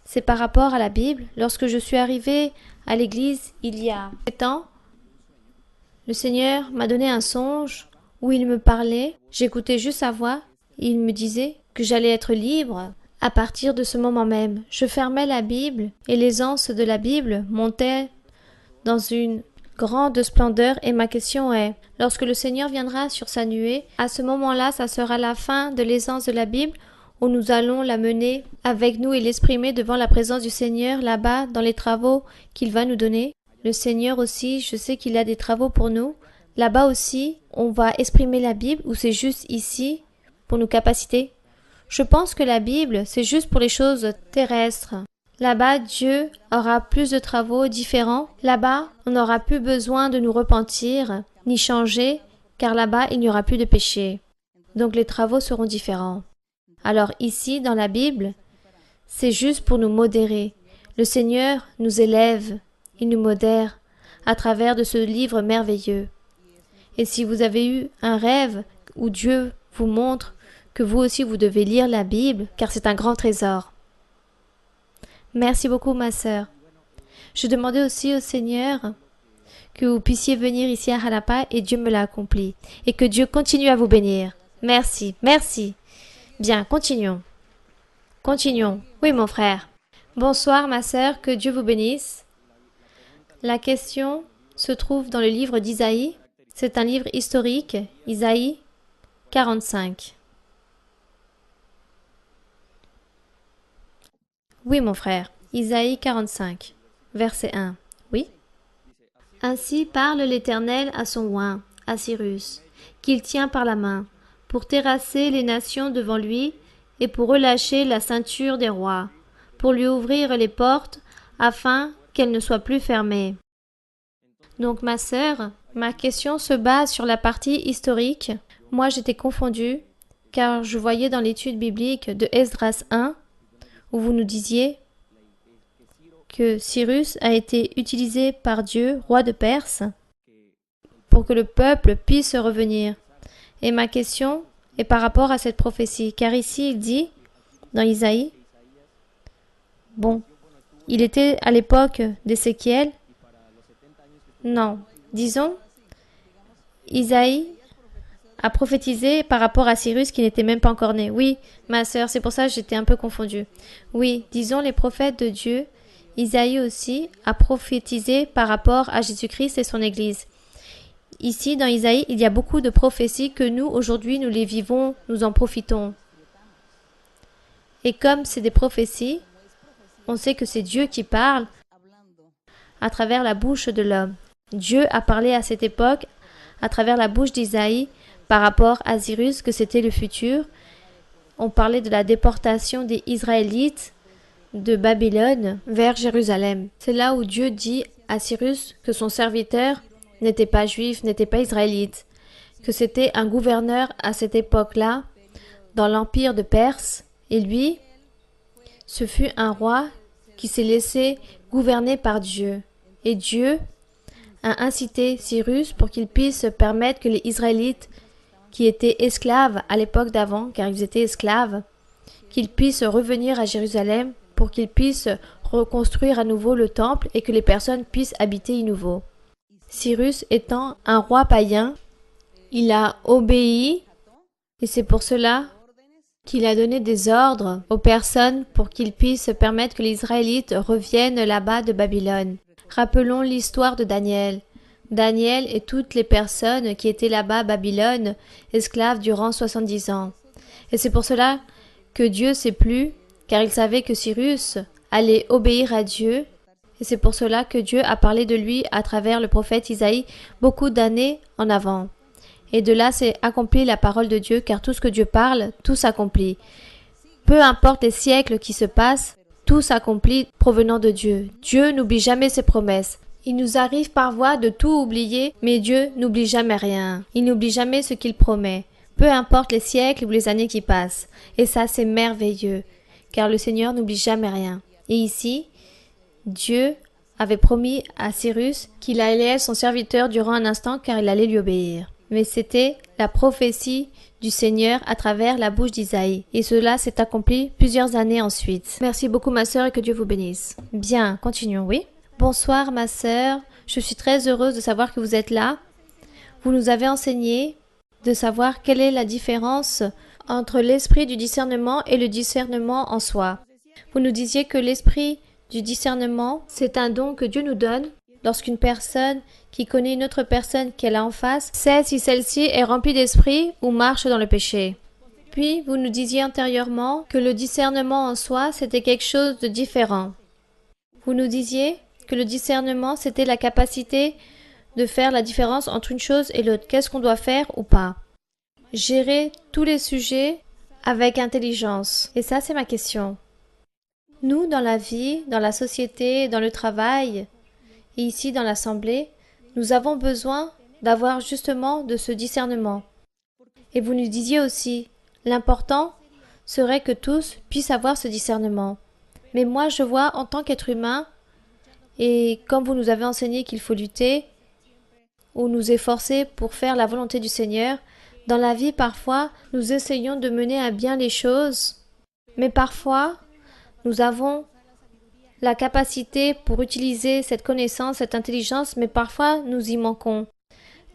c'est par rapport à la Bible. Lorsque je suis arrivée à l'église il y a 7 ans, le Seigneur m'a donné un songe où il me parlait. J'écoutais juste sa voix. Il me disait que j'allais être libre à partir de ce moment même. Je fermais la Bible et les anses de la Bible montaient dans une grande splendeur et ma question est, lorsque le Seigneur viendra sur sa nuée, à ce moment-là, ça sera la fin de l'aisance de la Bible où nous allons la mener avec nous et l'exprimer devant la présence du Seigneur là-bas dans les travaux qu'il va nous donner. Le Seigneur aussi, je sais qu'il a des travaux pour nous. Là-bas aussi, on va exprimer la Bible ou c'est juste ici pour nous capaciter. Je pense que la Bible, c'est juste pour les choses terrestres. Là-bas, Dieu aura plus de travaux différents. Là-bas, on n'aura plus besoin de nous repentir, ni changer, car là-bas il n'y aura plus de péché. Donc les travaux seront différents. Alors ici, dans la Bible, c'est juste pour nous modérer. Le Seigneur nous élève, il nous modère à travers de ce livre merveilleux. Et si vous avez eu un rêve où Dieu vous montre que vous aussi vous devez lire la Bible, car c'est un grand trésor. Merci beaucoup, ma sœur. Je demandais aussi au Seigneur que vous puissiez venir ici à Jalapa et Dieu me l'a accompli. Et que Dieu continue à vous bénir. Merci, merci. Bien, continuons. Continuons. Oui, mon frère. Bonsoir, ma sœur, que Dieu vous bénisse. La question se trouve dans le livre d'Isaïe. C'est un livre historique, Isaïe 45. Oui, mon frère. Isaïe 45, verset 1. Oui. Ainsi parle l'Éternel à son oint, à Cyrus, qu'il tient par la main, pour terrasser les nations devant lui et pour relâcher la ceinture des rois, pour lui ouvrir les portes afin qu'elles ne soient plus fermées. Donc, ma sœur, ma question se base sur la partie historique. Moi, j'étais confondue, car je voyais dans l'étude biblique de Esdras 1, où vous nous disiez que Cyrus a été utilisé par Dieu, roi de Perse, pour que le peuple puisse revenir. Et ma question est par rapport à cette prophétie, car ici il dit, dans Isaïe, bon, il était à l'époque d'Ézéchiel. Non, disons, Isaïe a prophétisé par rapport à Cyrus qui n'était même pas encore né. Oui, ma sœur, c'est pour ça que j'étais un peu confondue. Oui, disons les prophètes de Dieu. Isaïe aussi a prophétisé par rapport à Jésus-Christ et son Église. Ici, dans Isaïe, il y a beaucoup de prophéties que nous, aujourd'hui, nous les vivons, nous en profitons. Et comme c'est des prophéties, on sait que c'est Dieu qui parle à travers la bouche de l'homme. Dieu a parlé à cette époque, à travers la bouche d'Isaïe, par rapport à Cyrus, que c'était le futur. On parlait de la déportation des Israélites de Babylone vers Jérusalem. C'est là où Dieu dit à Cyrus que son serviteur n'était pas juif, n'était pas israélite, que c'était un gouverneur à cette époque-là, dans l'empire de Perse, et lui, ce fut un roi qui s'est laissé gouverner par Dieu. Et Dieu a incité Cyrus pour qu'il puisse permettre que les Israélites qui étaient esclaves à l'époque d'avant, car ils étaient esclaves, qu'ils puissent revenir à Jérusalem pour qu'ils puissent reconstruire à nouveau le temple et que les personnes puissent habiter y nouveau. Cyrus étant un roi païen, il a obéi et c'est pour cela qu'il a donné des ordres aux personnes pour qu'ils puissent permettre que les Israélites reviennent là-bas de Babylone. Rappelons l'histoire de Daniel. Daniel et toutes les personnes qui étaient là-bas à Babylone, esclaves durant 70 ans. Et c'est pour cela que Dieu s'est plu, car il savait que Cyrus allait obéir à Dieu. Et c'est pour cela que Dieu a parlé de lui à travers le prophète Isaïe beaucoup d'années en avant. Et de là s'est accomplie la parole de Dieu, car tout ce que Dieu parle, tout s'accomplit. Peu importe les siècles qui se passent, tout s'accomplit provenant de Dieu. Dieu n'oublie jamais ses promesses. Il nous arrive parfois de tout oublier, mais Dieu n'oublie jamais rien. Il n'oublie jamais ce qu'il promet, peu importe les siècles ou les années qui passent. Et ça, c'est merveilleux, car le Seigneur n'oublie jamais rien. Et ici, Dieu avait promis à Cyrus qu'il allait être son serviteur durant un instant, car il allait lui obéir. Mais c'était la prophétie du Seigneur à travers la bouche d'Isaïe. Et cela s'est accompli plusieurs années ensuite. Merci beaucoup, ma sœur, et que Dieu vous bénisse. Bien, continuons, oui? Bonsoir, ma sœur. Je suis très heureuse de savoir que vous êtes là. Vous nous avez enseigné de savoir quelle est la différence entre l'esprit du discernement et le discernement en soi. Vous nous disiez que l'esprit du discernement, c'est un don que Dieu nous donne lorsqu'une personne qui connaît une autre personne qu'elle a en face sait si celle-ci est remplie d'esprit ou marche dans le péché. Puis, vous nous disiez antérieurement que le discernement en soi, c'était quelque chose de différent. Vous nous disiez que le discernement, c'était la capacité de faire la différence entre une chose et l'autre. Qu'est-ce qu'on doit faire ou pas? Gérer tous les sujets avec intelligence. Et ça, c'est ma question. Nous, dans la vie, dans la société, dans le travail, et ici dans l'Assemblée, nous avons besoin d'avoir justement de ce discernement. Et vous nous disiez aussi, l'important serait que tous puissent avoir ce discernement. Mais moi, je vois en tant qu'être humain, et comme vous nous avez enseigné qu'il faut lutter, ou nous efforcer pour faire la volonté du Seigneur, dans la vie, parfois, nous essayons de mener à bien les choses, mais parfois, nous avons la capacité pour utiliser cette connaissance, cette intelligence, mais parfois, nous y manquons.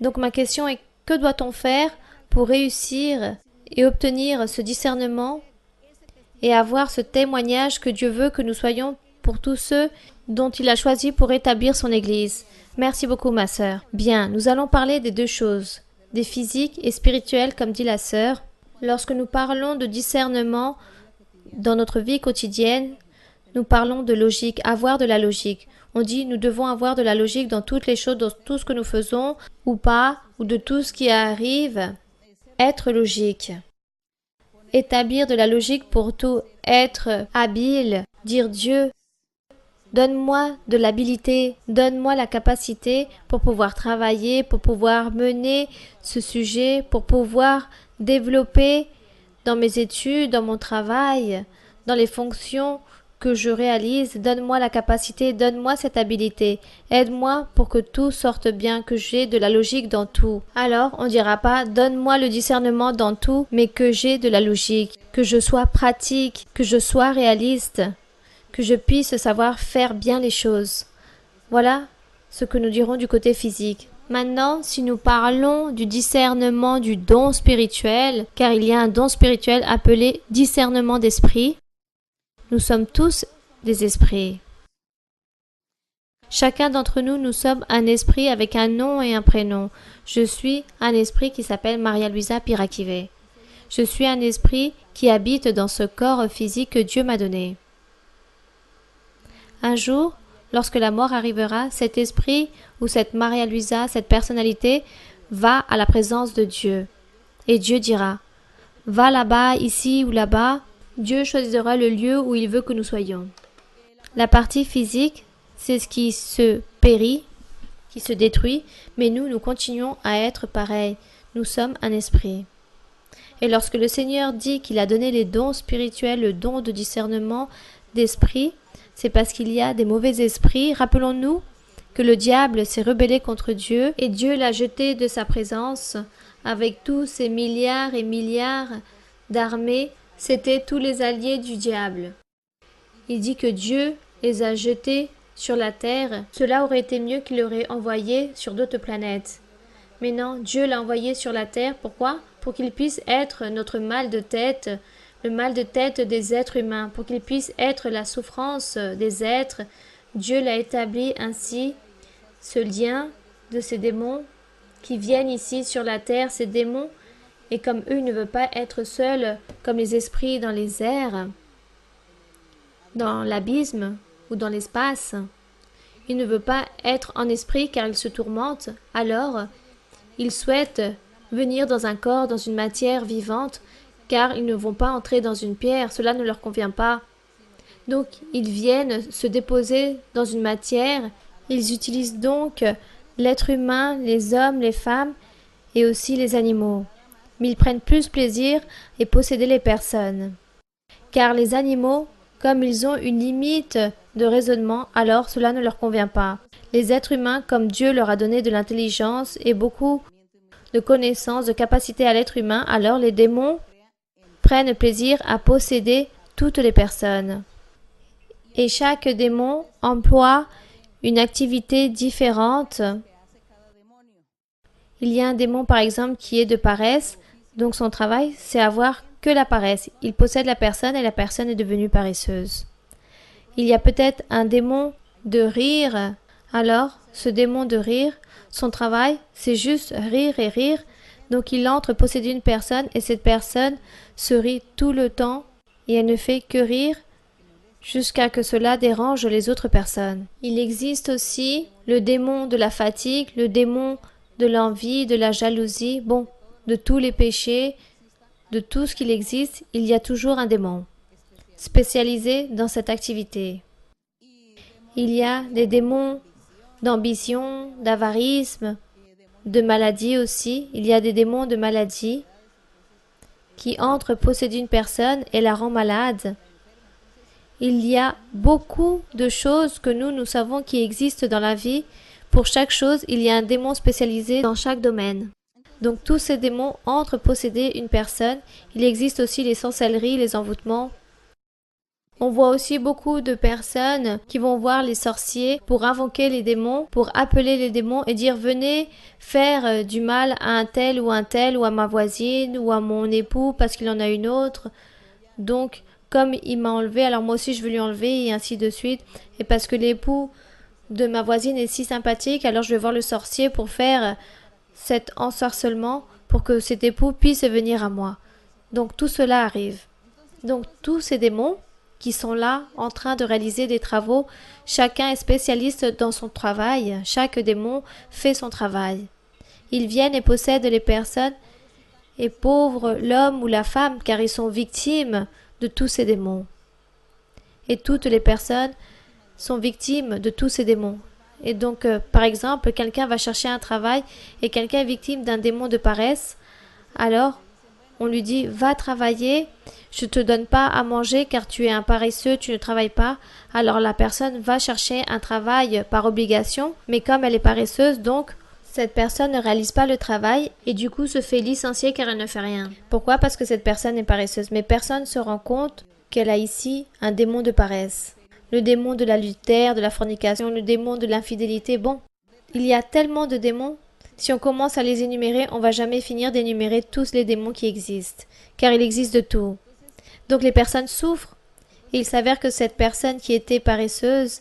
Donc ma question est, que doit-on faire pour réussir et obtenir ce discernement et avoir ce témoignage que Dieu veut que nous soyons pour tous ceux dont il a choisi pour établir son Église? Merci beaucoup, ma sœur. Bien, nous allons parler des deux choses, des physiques et spirituels, comme dit la sœur. Lorsque nous parlons de discernement dans notre vie quotidienne, nous parlons de logique, avoir de la logique. On dit nous devons avoir de la logique dans toutes les choses, dans tout ce que nous faisons ou pas, ou de tout ce qui arrive. Être logique. Établir de la logique pour tout. Être habile. Dire Dieu, donne-moi de l'habilité, donne-moi la capacité pour pouvoir travailler, pour pouvoir mener ce sujet, pour pouvoir développer dans mes études, dans mon travail, dans les fonctions que je réalise, donne-moi la capacité, donne-moi cette habilité, aide-moi pour que tout sorte bien, que j'ai de la logique dans tout. Alors, on ne dira pas, donne-moi le discernement dans tout, mais que j'ai de la logique, que je sois pratique, que je sois réaliste, que je puisse savoir faire bien les choses. Voilà ce que nous dirons du côté physique. Maintenant, si nous parlons du discernement du don spirituel, car il y a un don spirituel appelé discernement d'esprit, nous sommes tous des esprits. Chacun d'entre nous, nous sommes un esprit avec un nom et un prénom. Je suis un esprit qui s'appelle Maria Luisa Piraquive. Je suis un esprit qui habite dans ce corps physique que Dieu m'a donné. Un jour, lorsque la mort arrivera, cet esprit ou cette Maria Luisa, cette personnalité, va à la présence de Dieu. Et Dieu dira, va là-bas, ici ou là-bas. Dieu choisira le lieu où il veut que nous soyons. La partie physique, c'est ce qui se périt, qui se détruit, mais nous continuons à être pareils. Nous sommes un esprit. Et lorsque le Seigneur dit qu'il a donné les dons spirituels, le don de discernement d'esprit, c'est parce qu'il y a des mauvais esprits. Rappelons-nous que le diable s'est rebellé contre Dieu et Dieu l'a jeté de sa présence avec tous ces milliards et milliards d'armées. C'étaient tous les alliés du diable. Il dit que Dieu les a jetés sur la terre. Cela aurait été mieux qu'il l'aurait envoyé sur d'autres planètes. Mais non, Dieu l'a envoyé sur la terre. Pourquoi? Pour qu'il puisse être notre mal de tête, le mal de tête des êtres humains, pour qu'il puisse être la souffrance des êtres. Dieu l'a établi ainsi, ce lien de ces démons qui viennent ici sur la terre, ces démons. Et comme eux ne veulent pas être seuls, comme les esprits dans les airs, dans l'abysme ou dans l'espace, ils ne veulent pas être en esprit car ils se tourmentent, alors ils souhaitent venir dans un corps, dans une matière vivante, car ils ne vont pas entrer dans une pierre, cela ne leur convient pas. Donc ils viennent se déposer dans une matière, ils utilisent donc l'être humain, les hommes, les femmes et aussi les animaux. Mais ils prennent plus plaisir à posséder les personnes. Car les animaux, comme ils ont une limite de raisonnement, alors cela ne leur convient pas. Les êtres humains, comme Dieu leur a donné de l'intelligence et beaucoup de connaissances, de capacités à l'être humain, alors les démons prennent plaisir à posséder toutes les personnes. Et chaque démon emploie une activité différente. Il y a un démon, par exemple, qui est de paresse. Donc son travail, c'est avoir que la paresse. Il possède la personne et la personne est devenue paresseuse. Il y a peut-être un démon de rire. Alors, ce démon de rire, son travail, c'est juste rire et rire. Donc il entre posséder une personne et cette personne se rit tout le temps et elle ne fait que rire jusqu'à que cela dérange les autres personnes. Il existe aussi le démon de la fatigue, le démon de l'envie, de la jalousie, de tous les péchés, de tout ce qu'il existe, il y a toujours un démon spécialisé dans cette activité. Il y a des démons d'ambition, d'avarisme, de maladie aussi. Il y a des démons de maladie qui entrent posséder une personne et la rend malade. Il y a beaucoup de choses que nous savons qui existent dans la vie. Pour chaque chose, il y a un démon spécialisé dans chaque domaine. Donc tous ces démons entrent posséder une personne. Il existe aussi les sorcelleries, les envoûtements. On voit aussi beaucoup de personnes qui vont voir les sorciers pour invoquer les démons, pour appeler les démons et dire venez faire du mal à un tel ou à ma voisine ou à mon époux parce qu'il en a une autre. Donc comme il m'a enlevé, alors moi aussi je veux lui enlever et ainsi de suite. Et parce que l'époux de ma voisine est si sympathique, alors je vais voir le sorcier pour faire cet ensorcellement pour que cet époux puisse venir à moi. Donc tout cela arrive. Donc tous ces démons qui sont là en train de réaliser des travaux, chacun est spécialiste dans son travail, chaque démon fait son travail. Ils viennent et possèdent les personnes et pauvre l'homme ou la femme car ils sont victimes de tous ces démons. Et toutes les personnes sont victimes de tous ces démons. Et donc, par exemple, quelqu'un va chercher un travail et quelqu'un est victime d'un démon de paresse. Alors, on lui dit, va travailler, je ne te donne pas à manger car tu es un paresseux, tu ne travailles pas. Alors la personne va chercher un travail par obligation, mais comme elle est paresseuse, donc cette personne ne réalise pas le travail et du coup se fait licencier car elle ne fait rien. Pourquoi? Parce que cette personne est paresseuse. Mais personne ne se rend compte qu'elle a ici un démon de paresse. Le démon de l'adultère, de la fornication, le démon de l'infidélité. Bon, il y a tellement de démons. Si on commence à les énumérer, on va jamais finir d'énumérer tous les démons qui existent, car il existe de tout. Donc les personnes souffrent, et il s'avère que cette personne qui était paresseuse,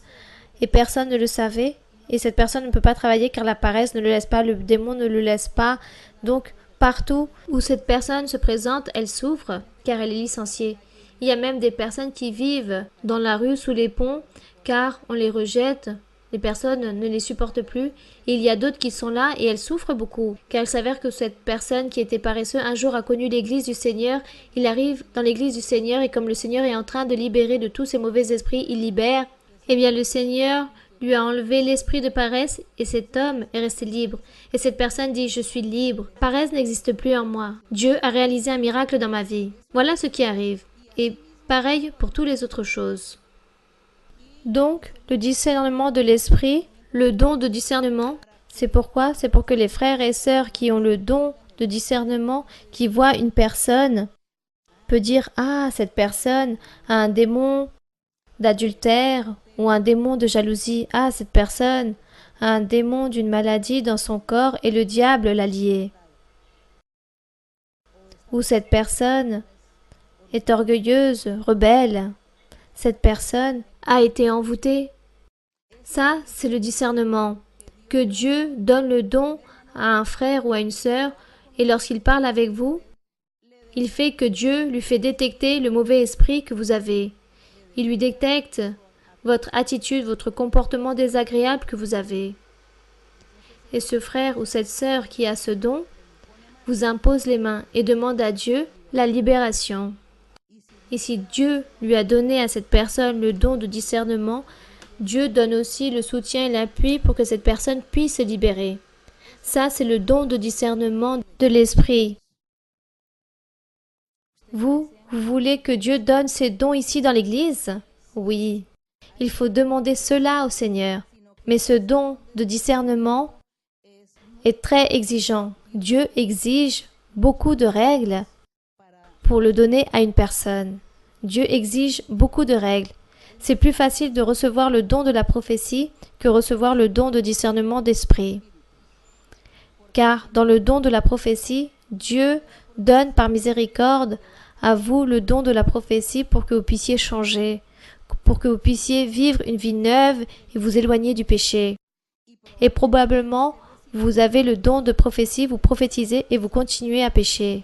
et personne ne le savait, et cette personne ne peut pas travailler car la paresse ne le laisse pas, le démon ne le laisse pas. Donc partout où cette personne se présente, elle souffre, car elle est licenciée. Il y a même des personnes qui vivent dans la rue, sous les ponts, car on les rejette. Les personnes ne les supportent plus. Et il y a d'autres qui sont là et elles souffrent beaucoup. Car il s'avère que cette personne qui était paresseuse un jour a connu l'église du Seigneur. Il arrive dans l'église du Seigneur et comme le Seigneur est en train de libérer de tous ces mauvais esprits, il libère. Eh bien le Seigneur lui a enlevé l'esprit de paresse et cet homme est resté libre. Et cette personne dit, je suis libre. Paresse n'existe plus en moi. Dieu a réalisé un miracle dans ma vie. Voilà ce qui arrive. Et pareil pour toutes les autres choses. Donc, le discernement de l'esprit, le don de discernement, c'est pourquoi? C'est pour que les frères et sœurs qui ont le don de discernement, qui voient une personne, peut dire « Ah, cette personne a un démon d'adultère ou un démon de jalousie. Ah, cette personne a un démon d'une maladie dans son corps et le diable l'a lié. » Ou cette personne est orgueilleuse, rebelle. Cette personne a été envoûtée. Ça, c'est le discernement. Que Dieu donne le don à un frère ou à une sœur et lorsqu'il parle avec vous, il fait que Dieu lui fait détecter le mauvais esprit que vous avez. Il lui détecte votre attitude, votre comportement désagréable que vous avez. Et ce frère ou cette sœur qui a ce don vous impose les mains et demande à Dieu la libération. Et si Dieu lui a donné à cette personne le don de discernement, Dieu donne aussi le soutien et l'appui pour que cette personne puisse se libérer. Ça, c'est le don de discernement de l'esprit. Vous voulez que Dieu donne ces dons ici dans l'Église? Oui. Il faut demander cela au Seigneur. Mais ce don de discernement est très exigeant. Dieu exige beaucoup de règles pour le donner à une personne. Dieu exige beaucoup de règles. C'est plus facile de recevoir le don de la prophétie que recevoir le don de discernement d'esprit. Car dans le don de la prophétie, Dieu donne par miséricorde à vous le don de la prophétie pour que vous puissiez changer, pour que vous puissiez vivre une vie neuve et vous éloigner du péché. Et probablement, vous avez le don de prophétie, vous prophétisez et vous continuez à pécher.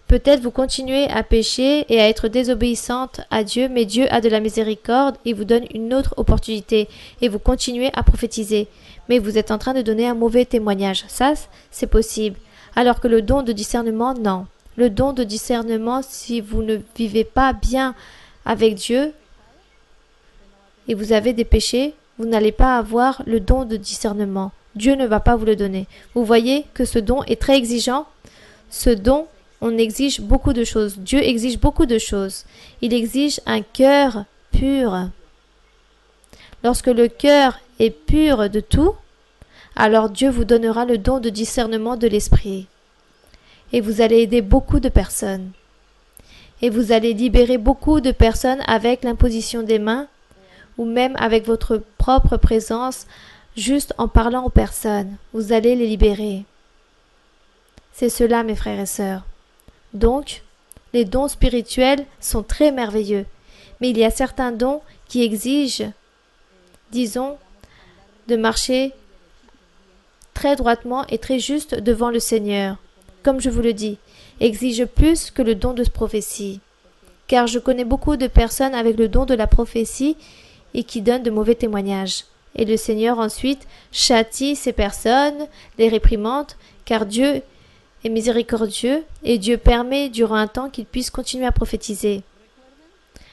Peut-être vous continuez à pécher et à être désobéissante à Dieu, mais Dieu a de la miséricorde et vous donne une autre opportunité et vous continuez à prophétiser. Mais vous êtes en train de donner un mauvais témoignage. Ça, c'est possible. Alors que le don de discernement, non. Le don de discernement, si vous ne vivez pas bien avec Dieu et vous avez des péchés, vous n'allez pas avoir le don de discernement. Dieu ne va pas vous le donner. Vous voyez que ce don est très exigeant. Ce don, on exige beaucoup de choses. Dieu exige beaucoup de choses. Il exige un cœur pur. Lorsque le cœur est pur de tout, alors Dieu vous donnera le don de discernement de l'esprit. Et vous allez aider beaucoup de personnes. Et vous allez libérer beaucoup de personnes avec l'imposition des mains ou même avec votre propre présence, juste en parlant aux personnes. Vous allez les libérer. C'est cela, mes frères et sœurs. Donc, les dons spirituels sont très merveilleux, mais il y a certains dons qui exigent, disons, de marcher très droitement et très juste devant le Seigneur. Comme je vous le dis, exige plus que le don de prophétie. Car je connais beaucoup de personnes avec le don de la prophétie et qui donnent de mauvais témoignages. Et le Seigneur ensuite châtie ces personnes, les réprimande, car Dieu est miséricordieux et Dieu permet durant un temps qu'ils puissent continuer à prophétiser.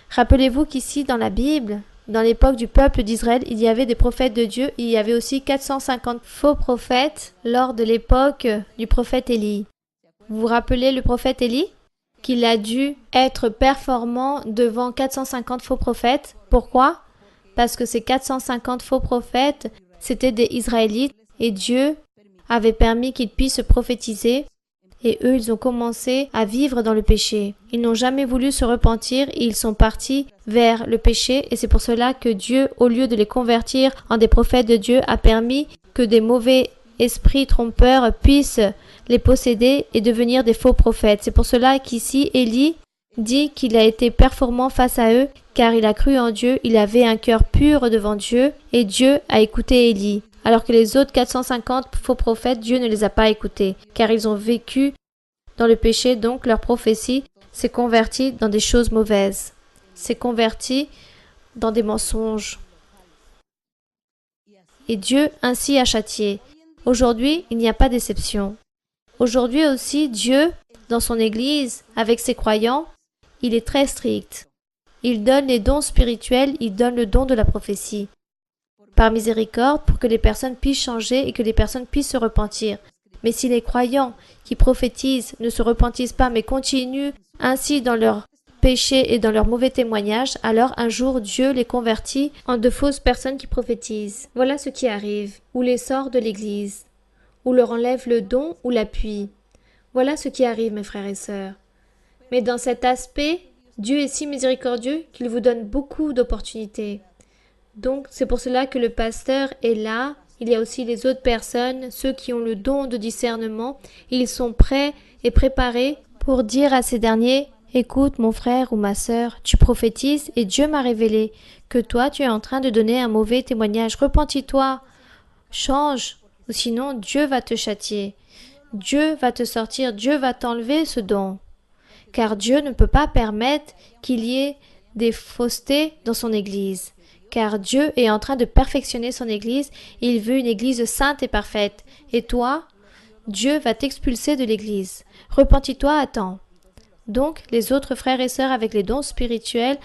Rappelez-vous qu'ici dans la Bible, dans l'époque du peuple d'Israël, il y avait des prophètes de Dieu, il y avait aussi 450 faux prophètes lors de l'époque du prophète Élie. Vous vous rappelez le prophète Élie? Qu'il a dû être performant devant 450 faux prophètes. Pourquoi? Parce que ces 450 faux prophètes, c'étaient des Israélites et Dieu avait permis qu'ils puissent prophétiser. Et eux, ils ont commencé à vivre dans le péché. Ils n'ont jamais voulu se repentir et ils sont partis vers le péché. Et c'est pour cela que Dieu, au lieu de les convertir en des prophètes de Dieu, a permis que des mauvais esprits trompeurs puissent les posséder et devenir des faux prophètes. C'est pour cela qu'ici, Élie dit qu'il a été performant face à eux, car il a cru en Dieu, il avait un cœur pur devant Dieu, et Dieu a écouté Élie. Alors que les autres 450 faux prophètes, Dieu ne les a pas écoutés, car ils ont vécu dans le péché, donc leur prophétie s'est convertie dans des choses mauvaises, s'est convertie dans des mensonges. Et Dieu ainsi a châtié. Aujourd'hui, il n'y a pas d'exception. Aujourd'hui aussi, Dieu, dans son Église, avec ses croyants, il est très strict. Il donne les dons spirituels, il donne le don de la prophétie. Par miséricorde, pour que les personnes puissent changer et que les personnes puissent se repentir. Mais si les croyants qui prophétisent ne se repentissent pas, mais continuent ainsi dans leur péché et dans leurs mauvais témoignages, alors un jour Dieu les convertit en de fausses personnes qui prophétisent. Voilà ce qui arrive, ou les sort de l'Église, ou leur enlève le don ou l'appui. Voilà ce qui arrive, mes frères et sœurs. Mais dans cet aspect, Dieu est si miséricordieux qu'il vous donne beaucoup d'opportunités. Donc, c'est pour cela que le pasteur est là. Il y a aussi les autres personnes, ceux qui ont le don de discernement. Ils sont prêts et préparés pour dire à ces derniers, « Écoute, mon frère ou ma sœur, tu prophétises et Dieu m'a révélé que toi, tu es en train de donner un mauvais témoignage. Repentis-toi, change, ou sinon Dieu va te châtier. Dieu va te sortir, Dieu va t'enlever ce don. » Car Dieu ne peut pas permettre qu'il y ait des faussetés dans son Église. Car Dieu est en train de perfectionner son Église, et il veut une Église sainte et parfaite. Et toi, Dieu va t'expulser de l'Église. Repentis-toi à temps. Donc, les autres frères et sœurs avec les dons spirituels,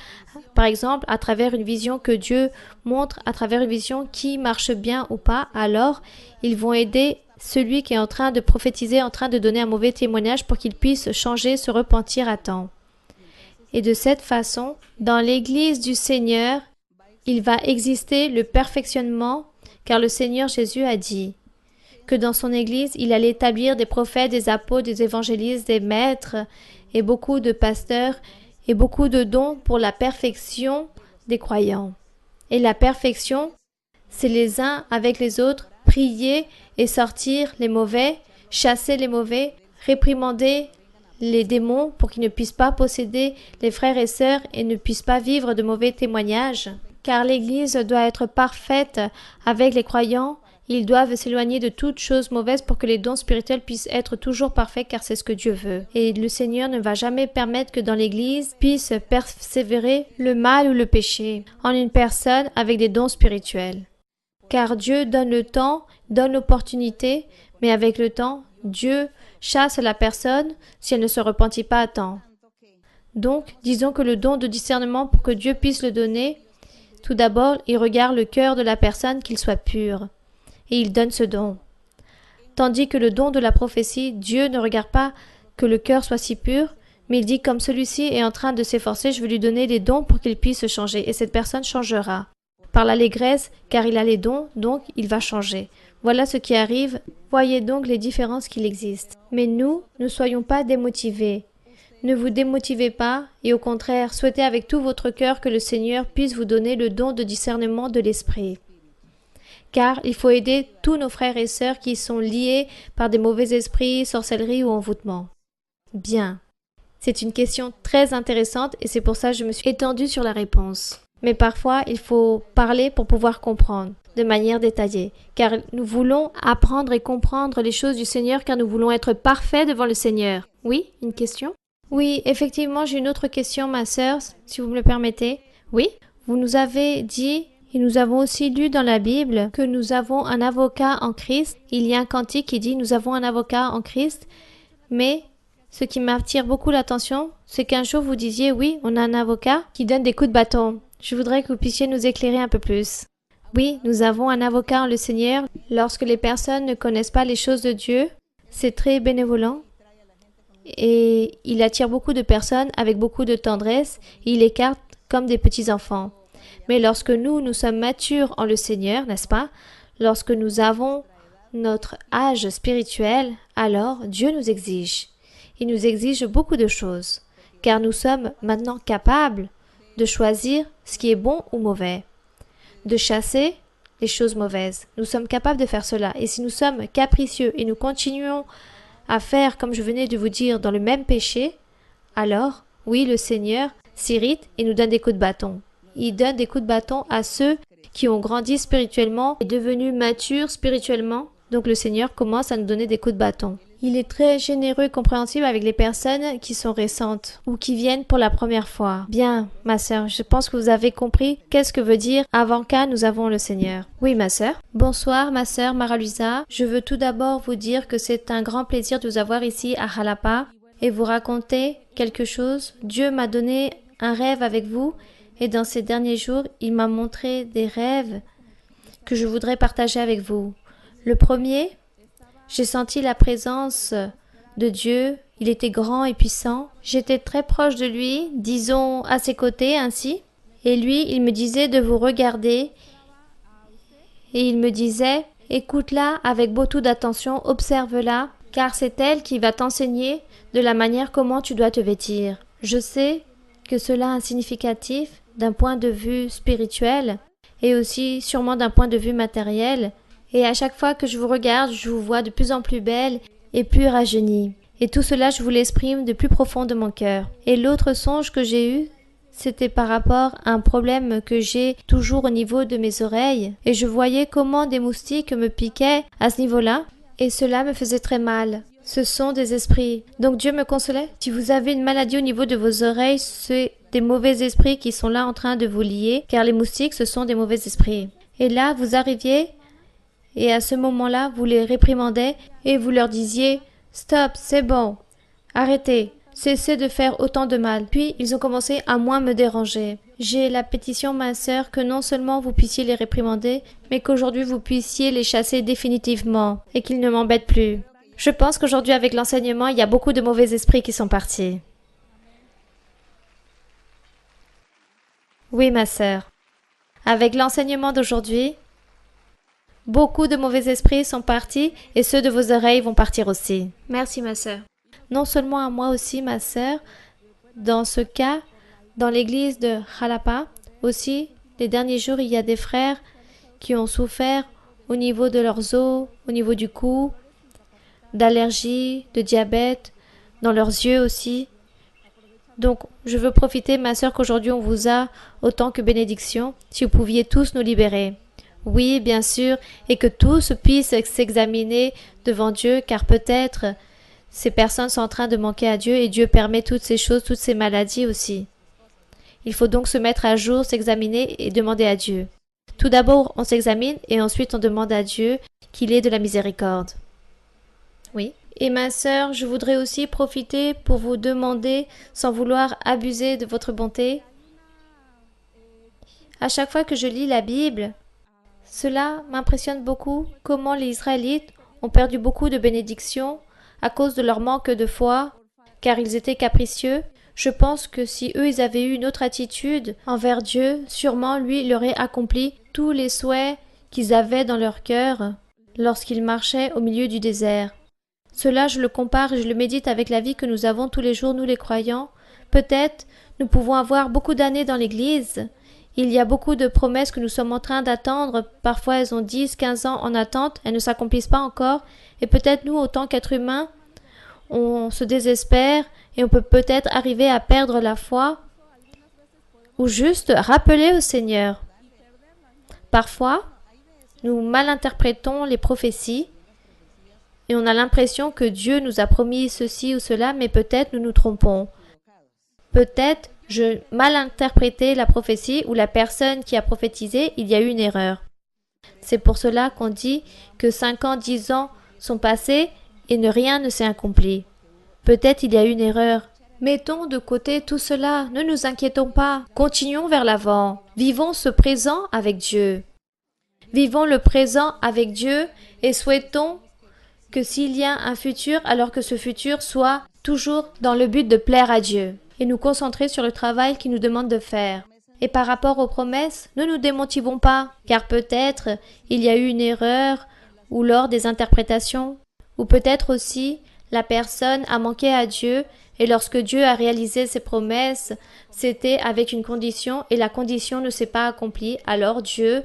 par exemple, à travers une vision que Dieu montre, à travers une vision qui marche bien ou pas, alors ils vont aider celui qui est en train de prophétiser, en train de donner un mauvais témoignage pour qu'il puisse changer, se repentir à temps. Et de cette façon, dans l'Église du Seigneur, il va exister le perfectionnement, car le Seigneur Jésus a dit que dans son Église, il allait établir des prophètes, des apôtres, des évangélistes, des maîtres et beaucoup de pasteurs et beaucoup de dons pour la perfection des croyants. Et la perfection, c'est les uns avec les autres, prier et sortir les mauvais, chasser les mauvais, réprimander les démons pour qu'ils ne puissent pas posséder les frères et sœurs et ne puissent pas vivre de mauvais témoignages. Car l'Église doit être parfaite avec les croyants. Ils doivent s'éloigner de toutes choses mauvaises pour que les dons spirituels puissent être toujours parfaits, car c'est ce que Dieu veut. Et le Seigneur ne va jamais permettre que dans l'Église puisse persévérer le mal ou le péché en une personne avec des dons spirituels. Car Dieu donne le temps, donne l'opportunité, mais avec le temps, Dieu chasse la personne si elle ne se repentit pas à temps. Donc, disons que le don de discernement, pour que Dieu puisse le donner, tout d'abord, il regarde le cœur de la personne, qu'il soit pur. et il donne ce don. Tandis que le don de la prophétie, Dieu ne regarde pas que le cœur soit si pur, mais il dit comme celui-ci est en train de s'efforcer, je vais lui donner les dons pour qu'il puisse changer, et cette personne changera. Par l'allégresse, car il a les dons, donc il va changer. Voilà ce qui arrive. Voyez donc les différences qu'il existe. Mais nous, ne soyons pas démotivés. Ne vous démotivez pas, et au contraire, souhaitez avec tout votre cœur que le Seigneur puisse vous donner le don de discernement de l'esprit. Car il faut aider tous nos frères et sœurs qui sont liés par des mauvais esprits, sorcellerie ou envoûtement. Bien. C'est une question très intéressante et c'est pour ça que je me suis étendue sur la réponse. Mais parfois, il faut parler pour pouvoir comprendre de manière détaillée, car nous voulons apprendre et comprendre les choses du Seigneur, car nous voulons être parfaits devant le Seigneur. Oui, une question? Oui, effectivement, j'ai une autre question, ma sœur, si vous me le permettez. Oui, vous nous avez dit, et nous avons aussi lu dans la Bible, que nous avons un avocat en Christ. Il y a un cantique qui dit « Nous avons un avocat en Christ », mais ce qui m'attire beaucoup l'attention, c'est qu'un jour vous disiez « Oui, on a un avocat qui donne des coups de bâton ». Je voudrais que vous puissiez nous éclairer un peu plus. Oui, nous avons un avocat en le Seigneur. Lorsque les personnes ne connaissent pas les choses de Dieu, c'est très bénévolent et il attire beaucoup de personnes avec beaucoup de tendresse et il écarte comme des petits-enfants. Mais lorsque nous sommes matures en le Seigneur, n'est-ce pas? Lorsque nous avons notre âge spirituel, alors Dieu nous exige. Il nous exige beaucoup de choses, car nous sommes maintenant capables de choisir ce qui est bon ou mauvais, de chasser les choses mauvaises. Nous sommes capables de faire cela. Et si nous sommes capricieux et nous continuons à faire, comme je venais de vous dire, dans le même péché, alors, oui, le Seigneur s'irrite et nous donne des coups de bâton. Il donne des coups de bâton à ceux qui ont grandi spirituellement et devenus matures spirituellement. Donc le Seigneur commence à nous donner des coups de bâton. Il est très généreux et compréhensible avec les personnes qui sont récentes ou qui viennent pour la première fois. Bien, ma sœur, je pense que vous avez compris qu'est-ce que veut dire « avant qu'à nous avons le Seigneur ». Oui, ma sœur. Bonsoir, ma sœur Mara-Luisa. Je veux tout d'abord vous dire que c'est un grand plaisir de vous avoir ici à Jalapa et vous raconter quelque chose. Dieu m'a donné un rêve avec vous et dans ces derniers jours, il m'a montré des rêves que je voudrais partager avec vous. Le premier, j'ai senti la présence de Dieu. Il était grand et puissant. J'étais très proche de lui, disons à ses côtés ainsi. Et lui, il me disait de vous regarder. Et il me disait, écoute-la avec beaucoup d'attention, observe-la, car c'est elle qui va t'enseigner de la manière comment tu dois te vêtir. Je sais que cela est significatif d'un point de vue spirituel et aussi sûrement d'un point de vue matériel. Et à chaque fois que je vous regarde, je vous vois de plus en plus belle et plus rajeunie. Et tout cela, je vous l'exprime de plus profond de mon cœur. Et l'autre songe que j'ai eu, c'était par rapport à un problème que j'ai toujours au niveau de mes oreilles. Et je voyais comment des moustiques me piquaient à ce niveau-là. Et cela me faisait très mal. Ce sont des esprits. Donc Dieu me consolait. Si vous avez une maladie au niveau de vos oreilles, c'est des mauvais esprits qui sont là en train de vous lier, car les moustiques, ce sont des mauvais esprits. Et là, vous arriviez, et à ce moment-là, vous les réprimandez, et vous leur disiez « Stop, c'est bon, arrêtez, cessez de faire autant de mal. » Puis, ils ont commencé à moins me déranger. J'ai la pétition, ma sœur, que non seulement vous puissiez les réprimander, mais qu'aujourd'hui vous puissiez les chasser définitivement, et qu'ils ne m'embêtent plus. Je pense qu'aujourd'hui, avec l'enseignement, il y a beaucoup de mauvais esprits qui sont partis. Oui, ma sœur. Avec l'enseignement d'aujourd'hui, beaucoup de mauvais esprits sont partis et ceux de vos oreilles vont partir aussi. Merci, ma sœur. Non seulement à moi aussi, ma sœur, dans ce cas, dans l'église de Jalapa, aussi, les derniers jours, il y a des frères qui ont souffert au niveau de leurs os, au niveau du cou, d'allergies, de diabète, dans leurs yeux aussi. Donc, je veux profiter, ma sœur, qu'aujourd'hui on vous a autant que bénédiction, si vous pouviez tous nous libérer. Oui, bien sûr, et que tous puissent s'examiner devant Dieu, car peut-être ces personnes sont en train de manquer à Dieu et Dieu permet toutes ces choses, toutes ces maladies aussi. Il faut donc se mettre à jour, s'examiner et demander à Dieu. Tout d'abord, on s'examine et ensuite on demande à Dieu qu'il ait de la miséricorde. Oui. Et ma sœur, je voudrais aussi profiter pour vous demander, sans vouloir abuser de votre bonté, à chaque fois que je lis la Bible, Cela m'impressionne beaucoup comment les Israélites ont perdu beaucoup de bénédictions à cause de leur manque de foi, car ils étaient capricieux. Je pense que si eux ils avaient eu une autre attitude envers Dieu, sûrement lui il aurait accompli tous les souhaits qu'ils avaient dans leur cœur lorsqu'ils marchaient au milieu du désert. Cela je le compare et je le médite avec la vie que nous avons tous les jours, nous les croyants. Peut-être nous pouvons avoir beaucoup d'années dans l'Église. Il y a beaucoup de promesses que nous sommes en train d'attendre. Parfois elles ont 10, 15 ans en attente, elles ne s'accomplissent pas encore. Et peut-être nous, autant qu'êtres humains, on se désespère et on peut peut-être arriver à perdre la foi ou juste rappeler au Seigneur. Parfois, nous malinterprétons les prophéties et on a l'impression que Dieu nous a promis ceci ou cela, mais peut-être nous nous trompons. Peut-être je malinterprétais la prophétie ou la personne qui a prophétisé, il y a eu une erreur. C'est pour cela qu'on dit que 5 ans, 10 ans sont passés et rien ne s'est accompli. Peut-être il y a eu une erreur. Mettons de côté tout cela, ne nous inquiétons pas, continuons vers l'avant, vivons ce présent avec Dieu. Vivons le présent avec Dieu et souhaitons que s'il y a un futur, alors que ce futur soit toujours dans le but de plaire à Dieu et nous concentrer sur le travail qu'il nous demande de faire. Et par rapport aux promesses, ne nous démotivons pas, car peut-être il y a eu une erreur ou lors des interprétations, ou peut-être aussi la personne a manqué à Dieu et lorsque Dieu a réalisé ses promesses, c'était avec une condition et la condition ne s'est pas accomplie, alors Dieu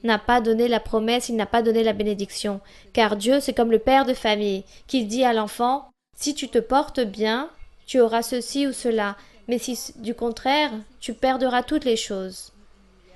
n'a pas donné la promesse, il n'a pas donné la bénédiction. Car Dieu, c'est comme le père de famille qui dit à l'enfant, si tu te portes bien, tu auras ceci ou cela, mais si du contraire, tu perdras toutes les choses.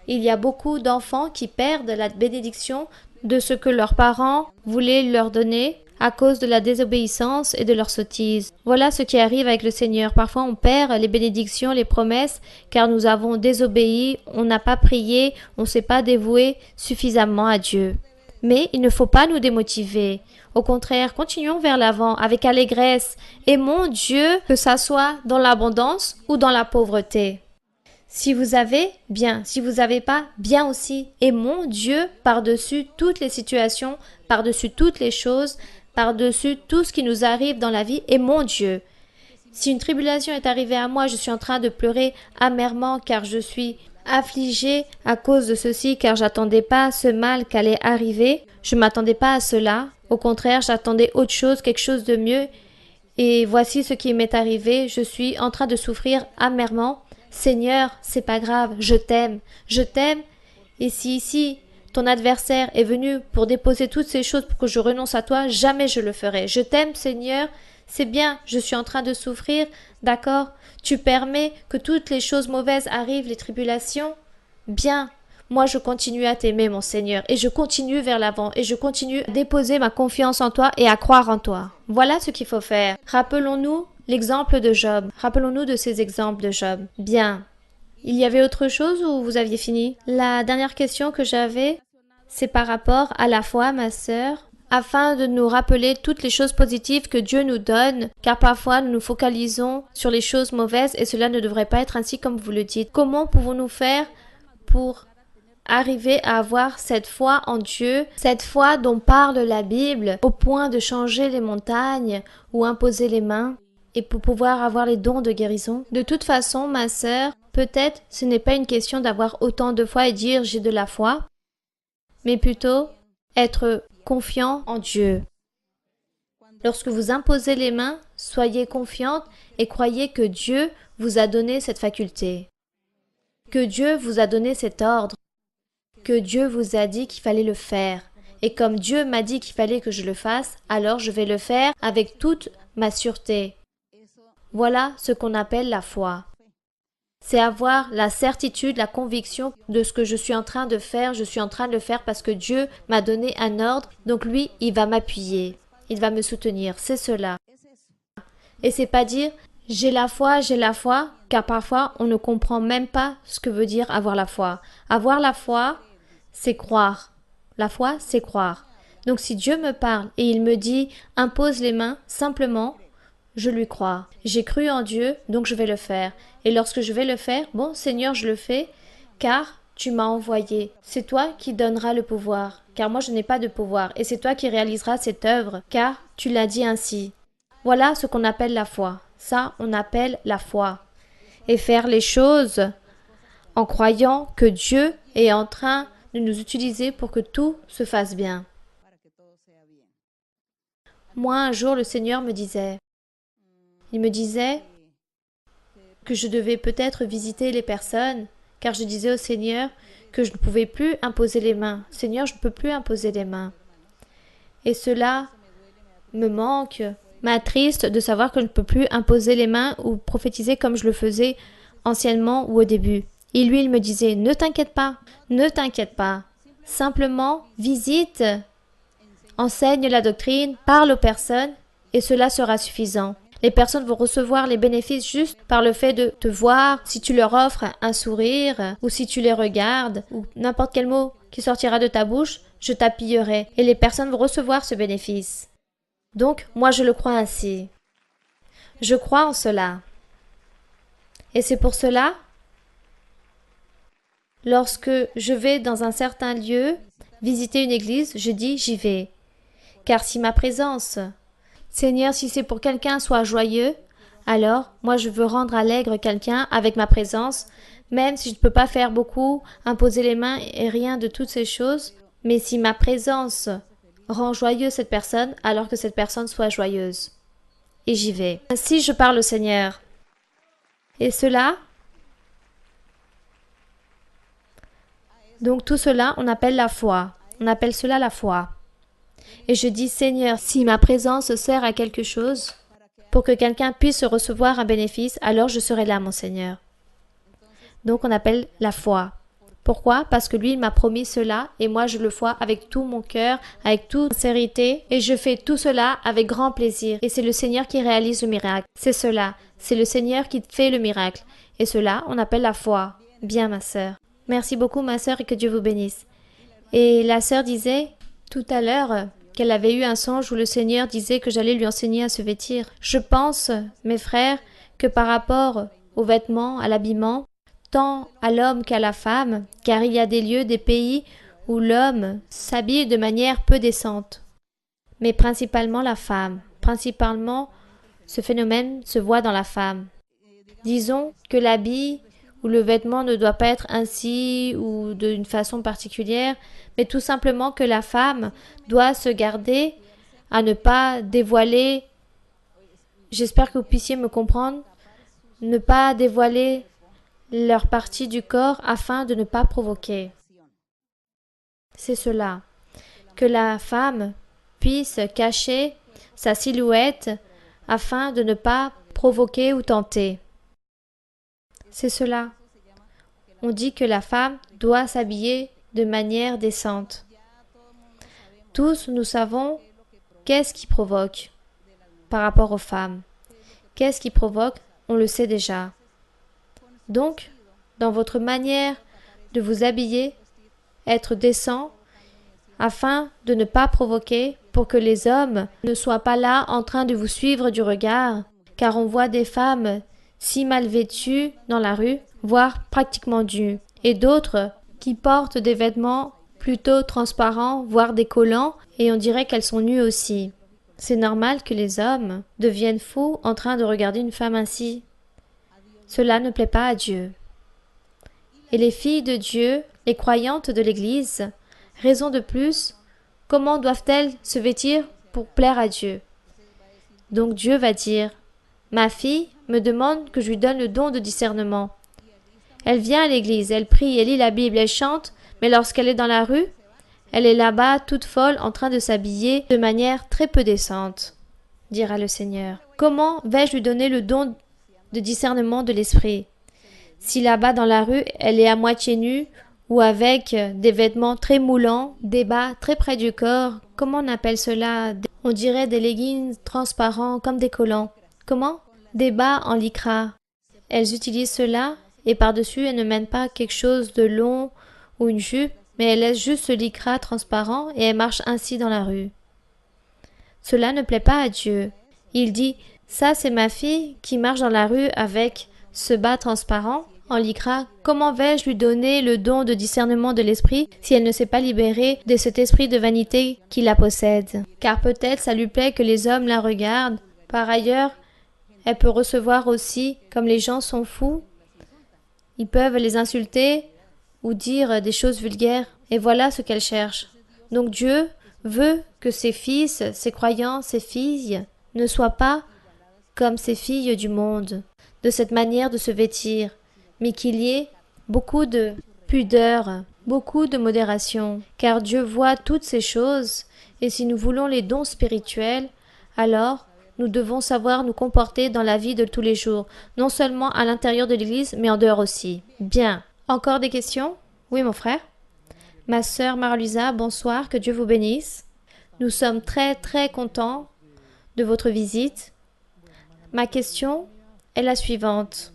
Il y a beaucoup d'enfants qui perdent la bénédiction de ce que leurs parents voulaient leur donner à cause de la désobéissance et de leur sottise. Voilà ce qui arrive avec le Seigneur. Parfois on perd les bénédictions, les promesses, car nous avons désobéi, on n'a pas prié, on ne s'est pas dévoué suffisamment à Dieu. Mais il ne faut pas nous démotiver. Au contraire, continuons vers l'avant avec allégresse. Aimons Dieu, que ça soit dans l'abondance ou dans la pauvreté. Si vous avez, bien. Si vous n'avez pas, bien aussi. Aimons Dieu par-dessus toutes les situations, par-dessus toutes les choses, par-dessus tout ce qui nous arrive dans la vie. Aimons Dieu. Si une tribulation est arrivée à moi, je suis en train de pleurer amèrement car je suis affligée à cause de ceci, car j'attendais pas ce mal qu'allait arriver. Je m'attendais pas à cela. Au contraire, j'attendais autre chose, quelque chose de mieux. Et voici ce qui m'est arrivé. Je suis en train de souffrir amèrement. Seigneur, c'est pas grave, je t'aime. Et si ici, ton adversaire est venu pour déposer toutes ces choses pour que je renonce à toi, jamais je le ferai. Je t'aime, Seigneur. C'est bien, je suis en train de souffrir, d'accord? Tu permets que toutes les choses mauvaises arrivent, les tribulations? Bien. Moi, je continue à t'aimer, mon Seigneur, et je continue vers l'avant, et je continue à déposer ma confiance en toi et à croire en toi. Voilà ce qu'il faut faire. Rappelons-nous l'exemple de Job. Rappelons-nous de ces exemples de Job. Bien. Il y avait autre chose ou vous aviez fini? La dernière question que j'avais, c'est par rapport à la foi, ma sœur, afin de nous rappeler toutes les choses positives que Dieu nous donne, car parfois nous nous focalisons sur les choses mauvaises et cela ne devrait pas être ainsi comme vous le dites. Comment pouvons-nous faire pour arriver à avoir cette foi en Dieu, cette foi dont parle la Bible, au point de changer les montagnes ou imposer les mains, et pour pouvoir avoir les dons de guérison? De toute façon, ma sœur, peut-être ce n'est pas une question d'avoir autant de foi et dire j'ai de la foi, mais plutôt être confiant en Dieu. Lorsque vous imposez les mains, soyez confiante et croyez que Dieu vous a donné cette faculté, que Dieu vous a donné cet ordre, que Dieu vous a dit qu'il fallait le faire. Et comme Dieu m'a dit qu'il fallait que je le fasse, alors je vais le faire avec toute ma sûreté. Voilà ce qu'on appelle la foi. C'est avoir la certitude, la conviction de ce que je suis en train de faire. Je suis en train de le faire parce que Dieu m'a donné un ordre. Donc lui, il va m'appuyer. Il va me soutenir. C'est cela. Et c'est pas dire j'ai la foi, car parfois on ne comprend même pas ce que veut dire avoir la foi. Avoir la foi, c'est croire. La foi, c'est croire. Donc si Dieu me parle et il me dit impose les mains, simplement, je lui crois. J'ai cru en Dieu, donc je vais le faire. Et lorsque je vais le faire, bon Seigneur, je le fais, car tu m'as envoyé. C'est toi qui donneras le pouvoir, car moi je n'ai pas de pouvoir, et c'est toi qui réaliseras cette œuvre, car tu l'as dit ainsi. Voilà ce qu'on appelle la foi. Ça, on appelle la foi. Et faire les choses en croyant que Dieu est en train de nous utiliser pour que tout se fasse bien. Moi, un jour, le Seigneur me disait, il me disait que je devais peut-être visiter les personnes, car je disais au Seigneur que je ne pouvais plus imposer les mains. Seigneur, je ne peux plus imposer les mains. Et cela me manque, m'attriste de savoir que je ne peux plus imposer les mains ou prophétiser comme je le faisais anciennement ou au début. Et lui, il me disait, ne t'inquiète pas, ne t'inquiète pas. Simplement, visite, enseigne la doctrine, parle aux personnes, et cela sera suffisant. Les personnes vont recevoir les bénéfices juste par le fait de te voir, si tu leur offres un sourire, ou si tu les regardes, ou n'importe quel mot qui sortira de ta bouche, je t'appuierai, et les personnes vont recevoir ce bénéfice. Donc, moi je le crois ainsi. Je crois en cela. Et c'est pour cela, lorsque je vais dans un certain lieu, visiter une église, je dis j'y vais. Car si ma présence, Seigneur, si c'est pour quelqu'un soit joyeux, alors moi je veux rendre allègre quelqu'un avec ma présence, même si je ne peux pas faire beaucoup, imposer les mains et rien de toutes ces choses, mais si ma présence rend joyeuse cette personne, alors que cette personne soit joyeuse. Et j'y vais. Ainsi je parle au Seigneur. Et cela, donc tout cela, on appelle la foi. On appelle cela la foi. Et je dis, Seigneur, si ma présence sert à quelque chose, pour que quelqu'un puisse recevoir un bénéfice, alors je serai là, mon Seigneur. Donc on appelle la foi. Pourquoi? Parce que lui, il m'a promis cela, et moi je le vois avec tout mon cœur, avec toute sincérité, et je fais tout cela avec grand plaisir. Et c'est le Seigneur qui réalise le miracle. C'est cela. C'est le Seigneur qui fait le miracle. Et cela, on appelle la foi. Bien, ma sœur. Merci beaucoup, ma sœur, et que Dieu vous bénisse. Et la sœur disait tout à l'heure qu'elle avait eu un songe où le Seigneur disait que j'allais lui enseigner à se vêtir. Je pense, mes frères, que par rapport aux vêtements, à l'habillement, tant à l'homme qu'à la femme, car il y a des lieux, des pays où l'homme s'habille de manière peu décente. Mais principalement la femme. Principalement, ce phénomène se voit dans la femme. Disons que l'habit ou le vêtement ne doit pas être ainsi ou d'une façon particulière, mais tout simplement que la femme doit se garder à ne pas dévoiler, j'espère que vous puissiez me comprendre, ne pas dévoiler leur partie du corps afin de ne pas provoquer. C'est cela, que la femme puisse cacher sa silhouette afin de ne pas provoquer ou tenter. C'est cela. On dit que la femme doit s'habiller de manière décente. Tous, nous savons qu'est-ce qui provoque par rapport aux femmes. Qu'est-ce qui provoque? On le sait déjà. Donc, dans votre manière de vous habiller, être décent, afin de ne pas provoquer, pour que les hommes ne soient pas là en train de vous suivre du regard, car on voit des femmes si mal vêtues dans la rue, voire pratiquement nues, et d'autres qui portent des vêtements plutôt transparents, voire des collants, et on dirait qu'elles sont nues aussi. C'est normal que les hommes deviennent fous en train de regarder une femme ainsi. Cela ne plaît pas à Dieu. Et les filles de Dieu, les croyantes de l'Église, raison de plus, comment doivent-elles se vêtir pour plaire à Dieu? Donc Dieu va dire, ma fille me demande que je lui donne le don de discernement. Elle vient à l'église, elle prie, elle lit la Bible, elle chante, mais lorsqu'elle est dans la rue, elle est là-bas toute folle en train de s'habiller de manière très peu décente, dira le Seigneur. Comment vais-je lui donner le don de discernement de l'esprit? Si là-bas dans la rue, elle est à moitié nue ou avec des vêtements très moulants, des bas très près du corps, comment on appelle cela? On dirait des leggings transparents comme des collants. Comment? Des bas en lycra. Elles utilisent cela et par-dessus, elles ne mènent pas quelque chose de long ou une jupe, mais elles laissent juste ce lycra transparent et elles marchent ainsi dans la rue. Cela ne plaît pas à Dieu. Il dit, ça c'est ma fille qui marche dans la rue avec ce bas transparent, On lycra, comment vais-je lui donner le don de discernement de l'esprit si elle ne s'est pas libérée de cet esprit de vanité qui la possède? Car peut-être ça lui plaît que les hommes la regardent. Par ailleurs, elle peut recevoir aussi, comme les gens sont fous, ils peuvent les insulter ou dire des choses vulgaires. Et voilà ce qu'elle cherche. Donc Dieu veut que ses fils, ses croyants, ses filles ne soient pas comme ces filles du monde, de cette manière de se vêtir, mais qu'il y ait beaucoup de pudeur, beaucoup de modération, car Dieu voit toutes ces choses, et si nous voulons les dons spirituels, alors nous devons savoir nous comporter dans la vie de tous les jours, non seulement à l'intérieur de l'Église, mais en dehors aussi. Bien. Encore des questions? Oui, mon frère? Ma sœur Marluisa, bonsoir, que Dieu vous bénisse. Nous sommes très très contents de votre visite. Ma question est la suivante.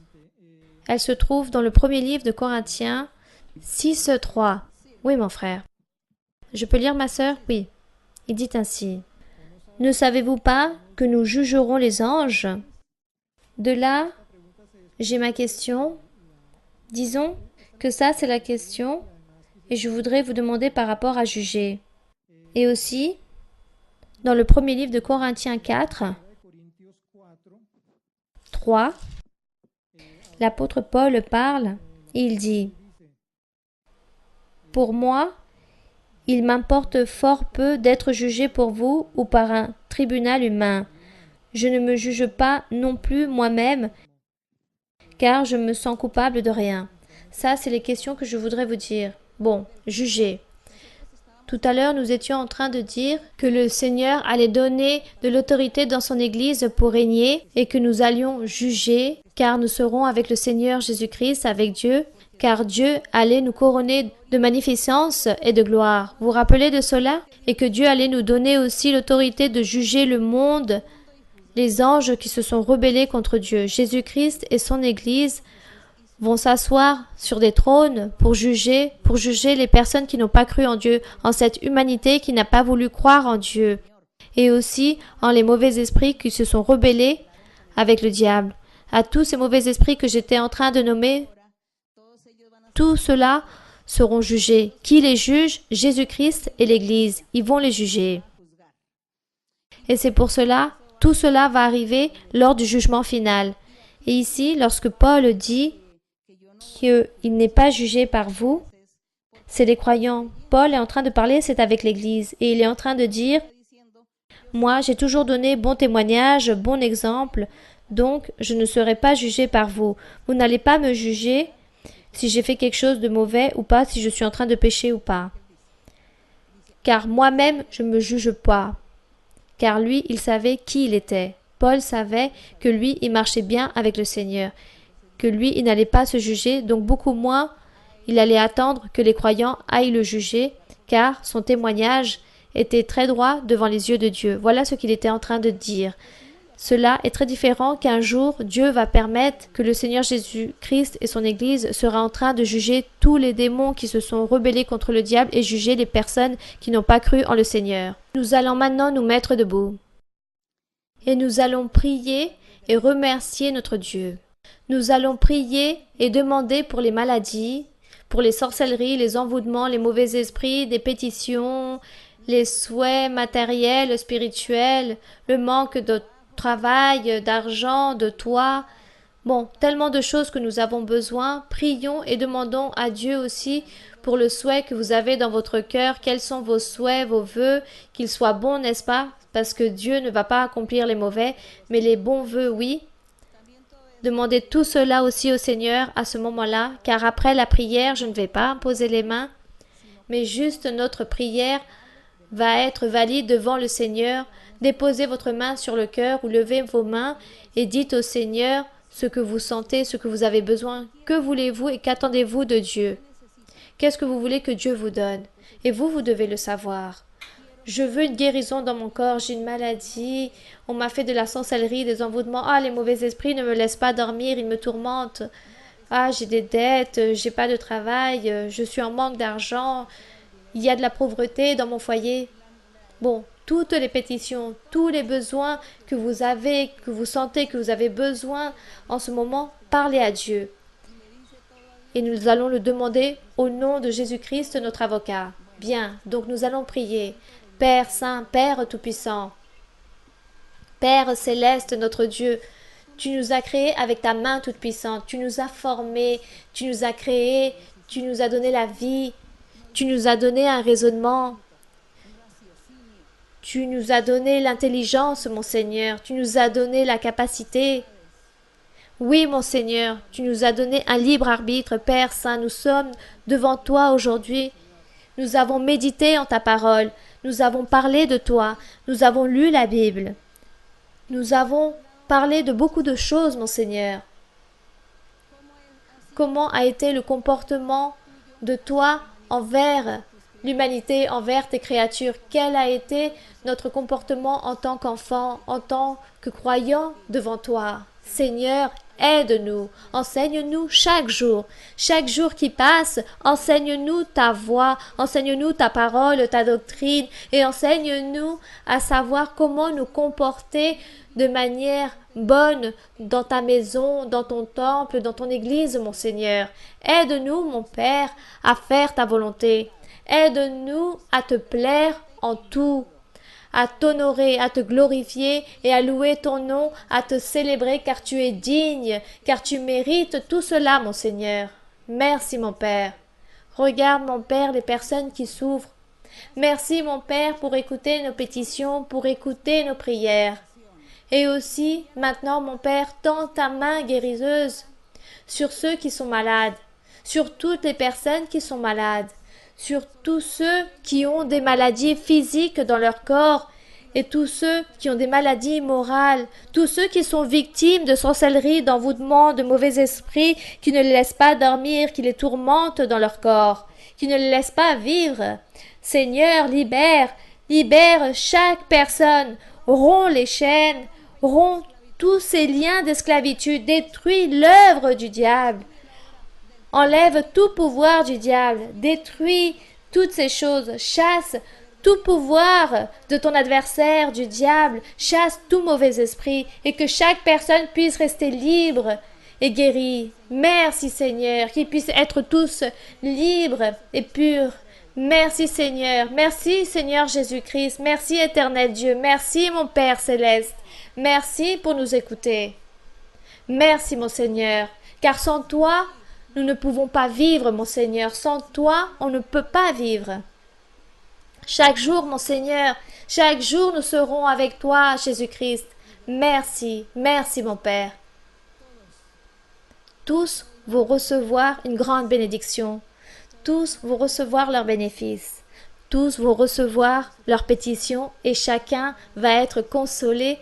Elle se trouve dans le premier livre de Corinthiens 6:3. Oui, mon frère. Je peux lire, ma sœur? Oui. Il dit ainsi. Ne savez-vous pas que nous jugerons les anges? De là, j'ai ma question. Disons que ça, c'est la question, et je voudrais vous demander par rapport à juger. Et aussi, dans le premier livre de Corinthiens 4, 3, l'apôtre Paul parle et il dit « Pour moi, il m'importe fort peu d'être jugé pour vous ou par un tribunal humain. Je ne me juge pas non plus moi-même, car je me sens coupable de rien. » Ça, c'est les questions que je voudrais vous dire. Bon, juger. Tout à l'heure, nous étions en train de dire que le Seigneur allait donner de l'autorité dans son Église pour régner et que nous allions juger, car nous serons avec le Seigneur Jésus-Christ, avec Dieu, car Dieu allait nous couronner de magnificence et de gloire. Vous vous rappelez de cela? Et que Dieu allait nous donner aussi l'autorité de juger le monde, les anges qui se sont rebellés contre Dieu. Jésus-Christ et son Église vont s'asseoir sur des trônes pour juger les personnes qui n'ont pas cru en Dieu, en cette humanité qui n'a pas voulu croire en Dieu, et aussi en les mauvais esprits qui se sont rebellés avec le diable. À tous ces mauvais esprits que j'étais en train de nommer, tous ceux-là seront jugés. Qui les juge? Jésus-Christ et l'Église. Ils vont les juger. Et c'est pour cela, tout cela va arriver lors du jugement final. Et ici, lorsque Paul dit qu'il n'est pas jugé par vous, c'est les croyants. Paul est en train de parler, c'est avec l'Église. Et il est en train de dire, moi, j'ai toujours donné bon témoignage, bon exemple, donc je ne serai pas jugé par vous. Vous n'allez pas me juger si j'ai fait quelque chose de mauvais ou pas, si je suis en train de pécher ou pas. Car moi-même, je ne me juge pas. Car lui, il savait qui il était. Paul savait que lui, il marchait bien avec le Seigneur, que lui, il n'allait pas se juger, donc beaucoup moins, il allait attendre que les croyants aillent le juger, car son témoignage était très droit devant les yeux de Dieu. Voilà ce qu'il était en train de dire. Cela est très différent qu'un jour, Dieu va permettre que le Seigneur Jésus-Christ et son Église sera en train de juger tous les démons qui se sont rebellés contre le diable et juger les personnes qui n'ont pas cru en le Seigneur. Nous allons maintenant nous mettre debout. Et nous allons prier et remercier notre Dieu. Nous allons prier et demander pour les maladies, pour les sorcelleries, les envoûtements, les mauvais esprits, des pétitions, les souhaits matériels, spirituels, le manque de travail, d'argent, de toit. Bon, tellement de choses que nous avons besoin. Prions et demandons à Dieu aussi pour le souhait que vous avez dans votre cœur. Quels sont vos souhaits, vos vœux, qu'ils soient bons, n'est-ce pas? Parce que Dieu ne va pas accomplir les mauvais, mais les bons vœux, oui. Demandez tout cela aussi au Seigneur à ce moment-là, car après la prière, je ne vais pas imposer les mains, mais juste notre prière va être valide devant le Seigneur. Déposez votre main sur le cœur ou levez vos mains et dites au Seigneur ce que vous sentez, ce que vous avez besoin. Que voulez-vous et qu'attendez-vous de Dieu? Qu'est-ce que vous voulez que Dieu vous donne? Et vous, vous devez le savoir. Je veux une guérison dans mon corps, j'ai une maladie, on m'a fait de la sorcellerie, des envoûtements. Ah, les mauvais esprits ne me laissent pas dormir, ils me tourmentent. Ah, j'ai des dettes, j'ai pas de travail, je suis en manque d'argent, il y a de la pauvreté dans mon foyer. Bon, toutes les pétitions, tous les besoins que vous avez, que vous sentez que vous avez besoin en ce moment, parlez à Dieu. et nous allons le demander au nom de Jésus-Christ, notre avocat. Bien, donc nous allons prier. Père Saint, Père Tout-Puissant, Père Céleste, notre Dieu, tu nous as créés avec ta main toute-puissante, tu nous as formés, tu nous as créés, tu nous as donné la vie, tu nous as donné un raisonnement, tu nous as donné l'intelligence, mon Seigneur, tu nous as donné la capacité. Oui, mon Seigneur, tu nous as donné un libre arbitre, Père Saint, nous sommes devant toi aujourd'hui. Nous avons médité en ta parole, nous avons parlé de toi, nous avons lu la Bible. Nous avons parlé de beaucoup de choses, mon Seigneur. Comment a été le comportement de toi envers l'humanité, envers tes créatures? Quel a été notre comportement en tant qu'enfant, en tant que croyant devant toi? Seigneur, aide-nous, enseigne-nous chaque jour qui passe, enseigne-nous ta voix, enseigne-nous ta parole, ta doctrine, et enseigne-nous à savoir comment nous comporter de manière bonne dans ta maison, dans ton temple, dans ton église, mon Seigneur. Aide-nous, mon Père, à faire ta volonté. Aide-nous à te plaire en tout, à t'honorer, à te glorifier et à louer ton nom, à te célébrer car tu es digne, car tu mérites tout cela, mon Seigneur. Merci, mon Père. Regarde, mon Père, les personnes qui souffrent. Merci, mon Père, pour écouter nos pétitions, pour écouter nos prières. Et aussi, maintenant, mon Père, tends ta main guériseuse sur ceux qui sont malades, sur toutes les personnes qui sont malades, sur tous ceux qui ont des maladies physiques dans leur corps et tous ceux qui ont des maladies morales, tous ceux qui sont victimes de sorcellerie, d'envoûtement, de mauvais esprits, qui ne les laissent pas dormir, qui les tourmentent dans leur corps, qui ne les laissent pas vivre. Seigneur, libère chaque personne, romps les chaînes, romps tous ces liens d'esclavitude, détruis l'œuvre du diable. Enlève tout pouvoir du diable, détruis toutes ces choses, chasse tout pouvoir de ton adversaire, du diable, chasse tout mauvais esprit, et que chaque personne puisse rester libre et guérie. Merci Seigneur, qu'ils puissent être tous libres et purs. Merci Seigneur Jésus-Christ, merci éternel Dieu, merci mon Père céleste, merci pour nous écouter. Merci mon Seigneur, car sans toi, nous ne pouvons pas vivre, mon Seigneur. Sans toi, on ne peut pas vivre. Chaque jour, mon Seigneur, chaque jour, nous serons avec toi, Jésus-Christ. Merci, merci, mon Père. Tous vont recevoir une grande bénédiction. Tous vont recevoir leurs bénéfices. Tous vont recevoir leurs pétitions et chacun va être consolé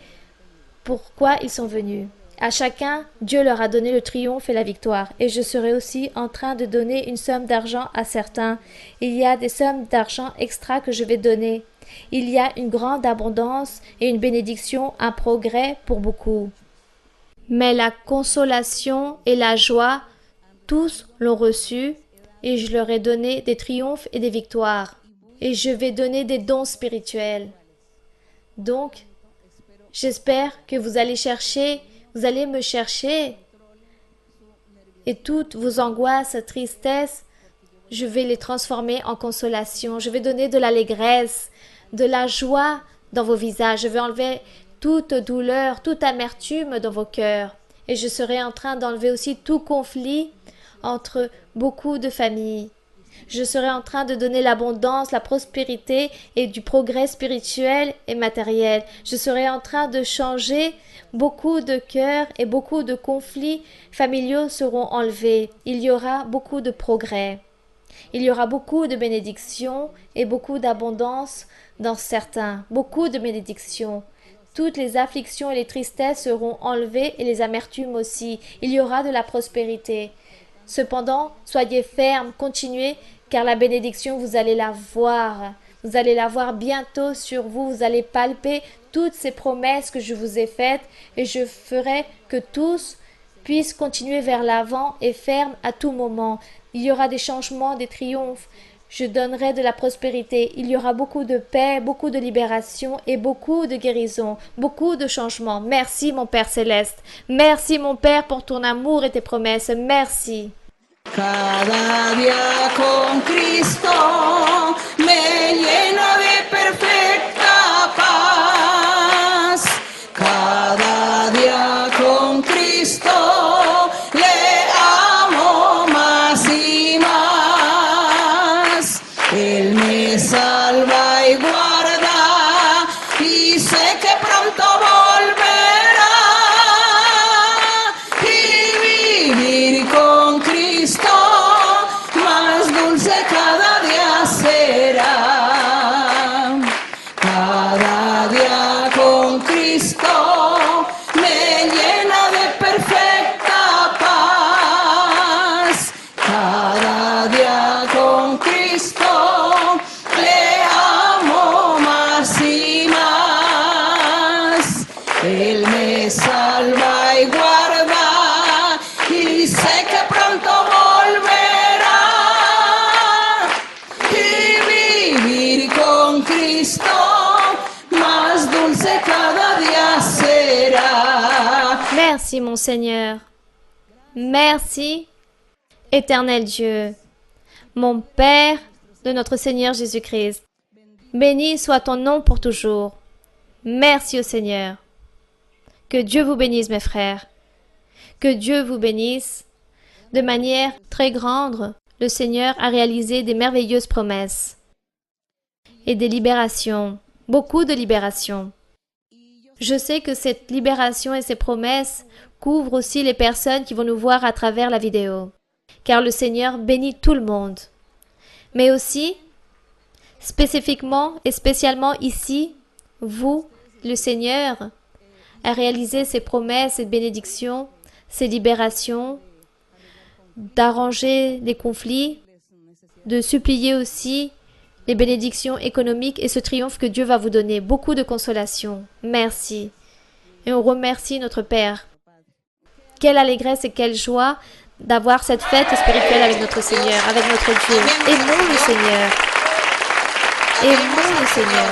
pourquoi ils sont venus. À chacun, Dieu leur a donné le triomphe et la victoire. Et je serai aussi en train de donner une somme d'argent à certains. Il y a des sommes d'argent extra que je vais donner. Il y a une grande abondance et une bénédiction, un progrès pour beaucoup. Mais la consolation et la joie, tous l'ont reçu, et je leur ai donné des triomphes et des victoires. Et je vais donner des dons spirituels. Donc, j'espère que vous allez me chercher, et toutes vos angoisses, tristesses, je vais les transformer en consolation. Je vais donner de l'allégresse, de la joie dans vos visages. Je vais enlever toute douleur, toute amertume dans vos cœurs. Et je serai en train d'enlever aussi tout conflit entre beaucoup de familles. Je serai en train de donner l'abondance, la prospérité et du progrès spirituel et matériel. Je serai en train de changer beaucoup de cœurs et beaucoup de conflits familiaux seront enlevés. Il y aura beaucoup de progrès. Il y aura beaucoup de bénédictions et beaucoup d'abondance dans certains. Beaucoup de bénédictions. Toutes les afflictions et les tristesses seront enlevées et les amertumes aussi. Il y aura de la prospérité. Cependant, soyez fermes, continuez, car la bénédiction, vous allez la voir. Vous allez la voir bientôt sur vous. Vous allez palper toutes ces promesses que je vous ai faites et je ferai que tous puissent continuer vers l'avant et fermes à tout moment. Il y aura des changements, des triomphes. Je donnerai de la prospérité. Il y aura beaucoup de paix, beaucoup de libération et beaucoup de guérison, beaucoup de changements. Merci mon Père céleste. Merci mon Père pour ton amour et tes promesses. Merci. Cada día con Cristo me llena de perfecta paz. Cada día con Cristo le amo más y más. Él me salva y guarda y sé que pronto volverá. Y vivir con Cristo más dulce cada día será. Cada día con Cristo me llena de perfecta paz. Cada día con Cristo le amo más y más. Él me salva y guarda y sé que pronto volverá. Y vivir con Cristo más dulce cada día será. Merci, mon Seigneur. Merci, éternel Dieu, mon Père de notre Seigneur Jésus-Christ. Béni soit ton nom pour toujours. Merci au Seigneur. Que Dieu vous bénisse, mes frères. Que Dieu vous bénisse. De manière très grande, le Seigneur a réalisé des merveilleuses promesses et des libérations, beaucoup de libérations. Je sais que cette libération et ces promesses couvrent aussi les personnes qui vont nous voir à travers la vidéo, car le Seigneur bénit tout le monde. Mais aussi, spécifiquement et spécialement ici, vous, le Seigneur, a réalisé ces promesses et bénédictions, ces libérations, d'arranger les conflits, de supplier aussi les bénédictions économiques et ce triomphe que Dieu va vous donner. Beaucoup de consolation. Merci. Et on remercie notre Père. Quelle allégresse et quelle joie d'avoir cette fête spirituelle avec notre Seigneur, avec notre Dieu. Aimons le Seigneur. Aimons le Seigneur.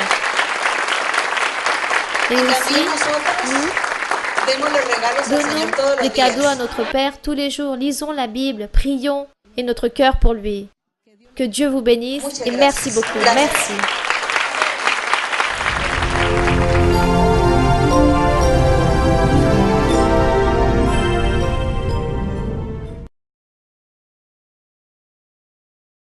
Et aussi, nous donnons des cadeaux à notre Père tous les jours. Lisons la Bible, prions et notre cœur pour lui. Que Dieu vous bénisse et merci beaucoup. Merci.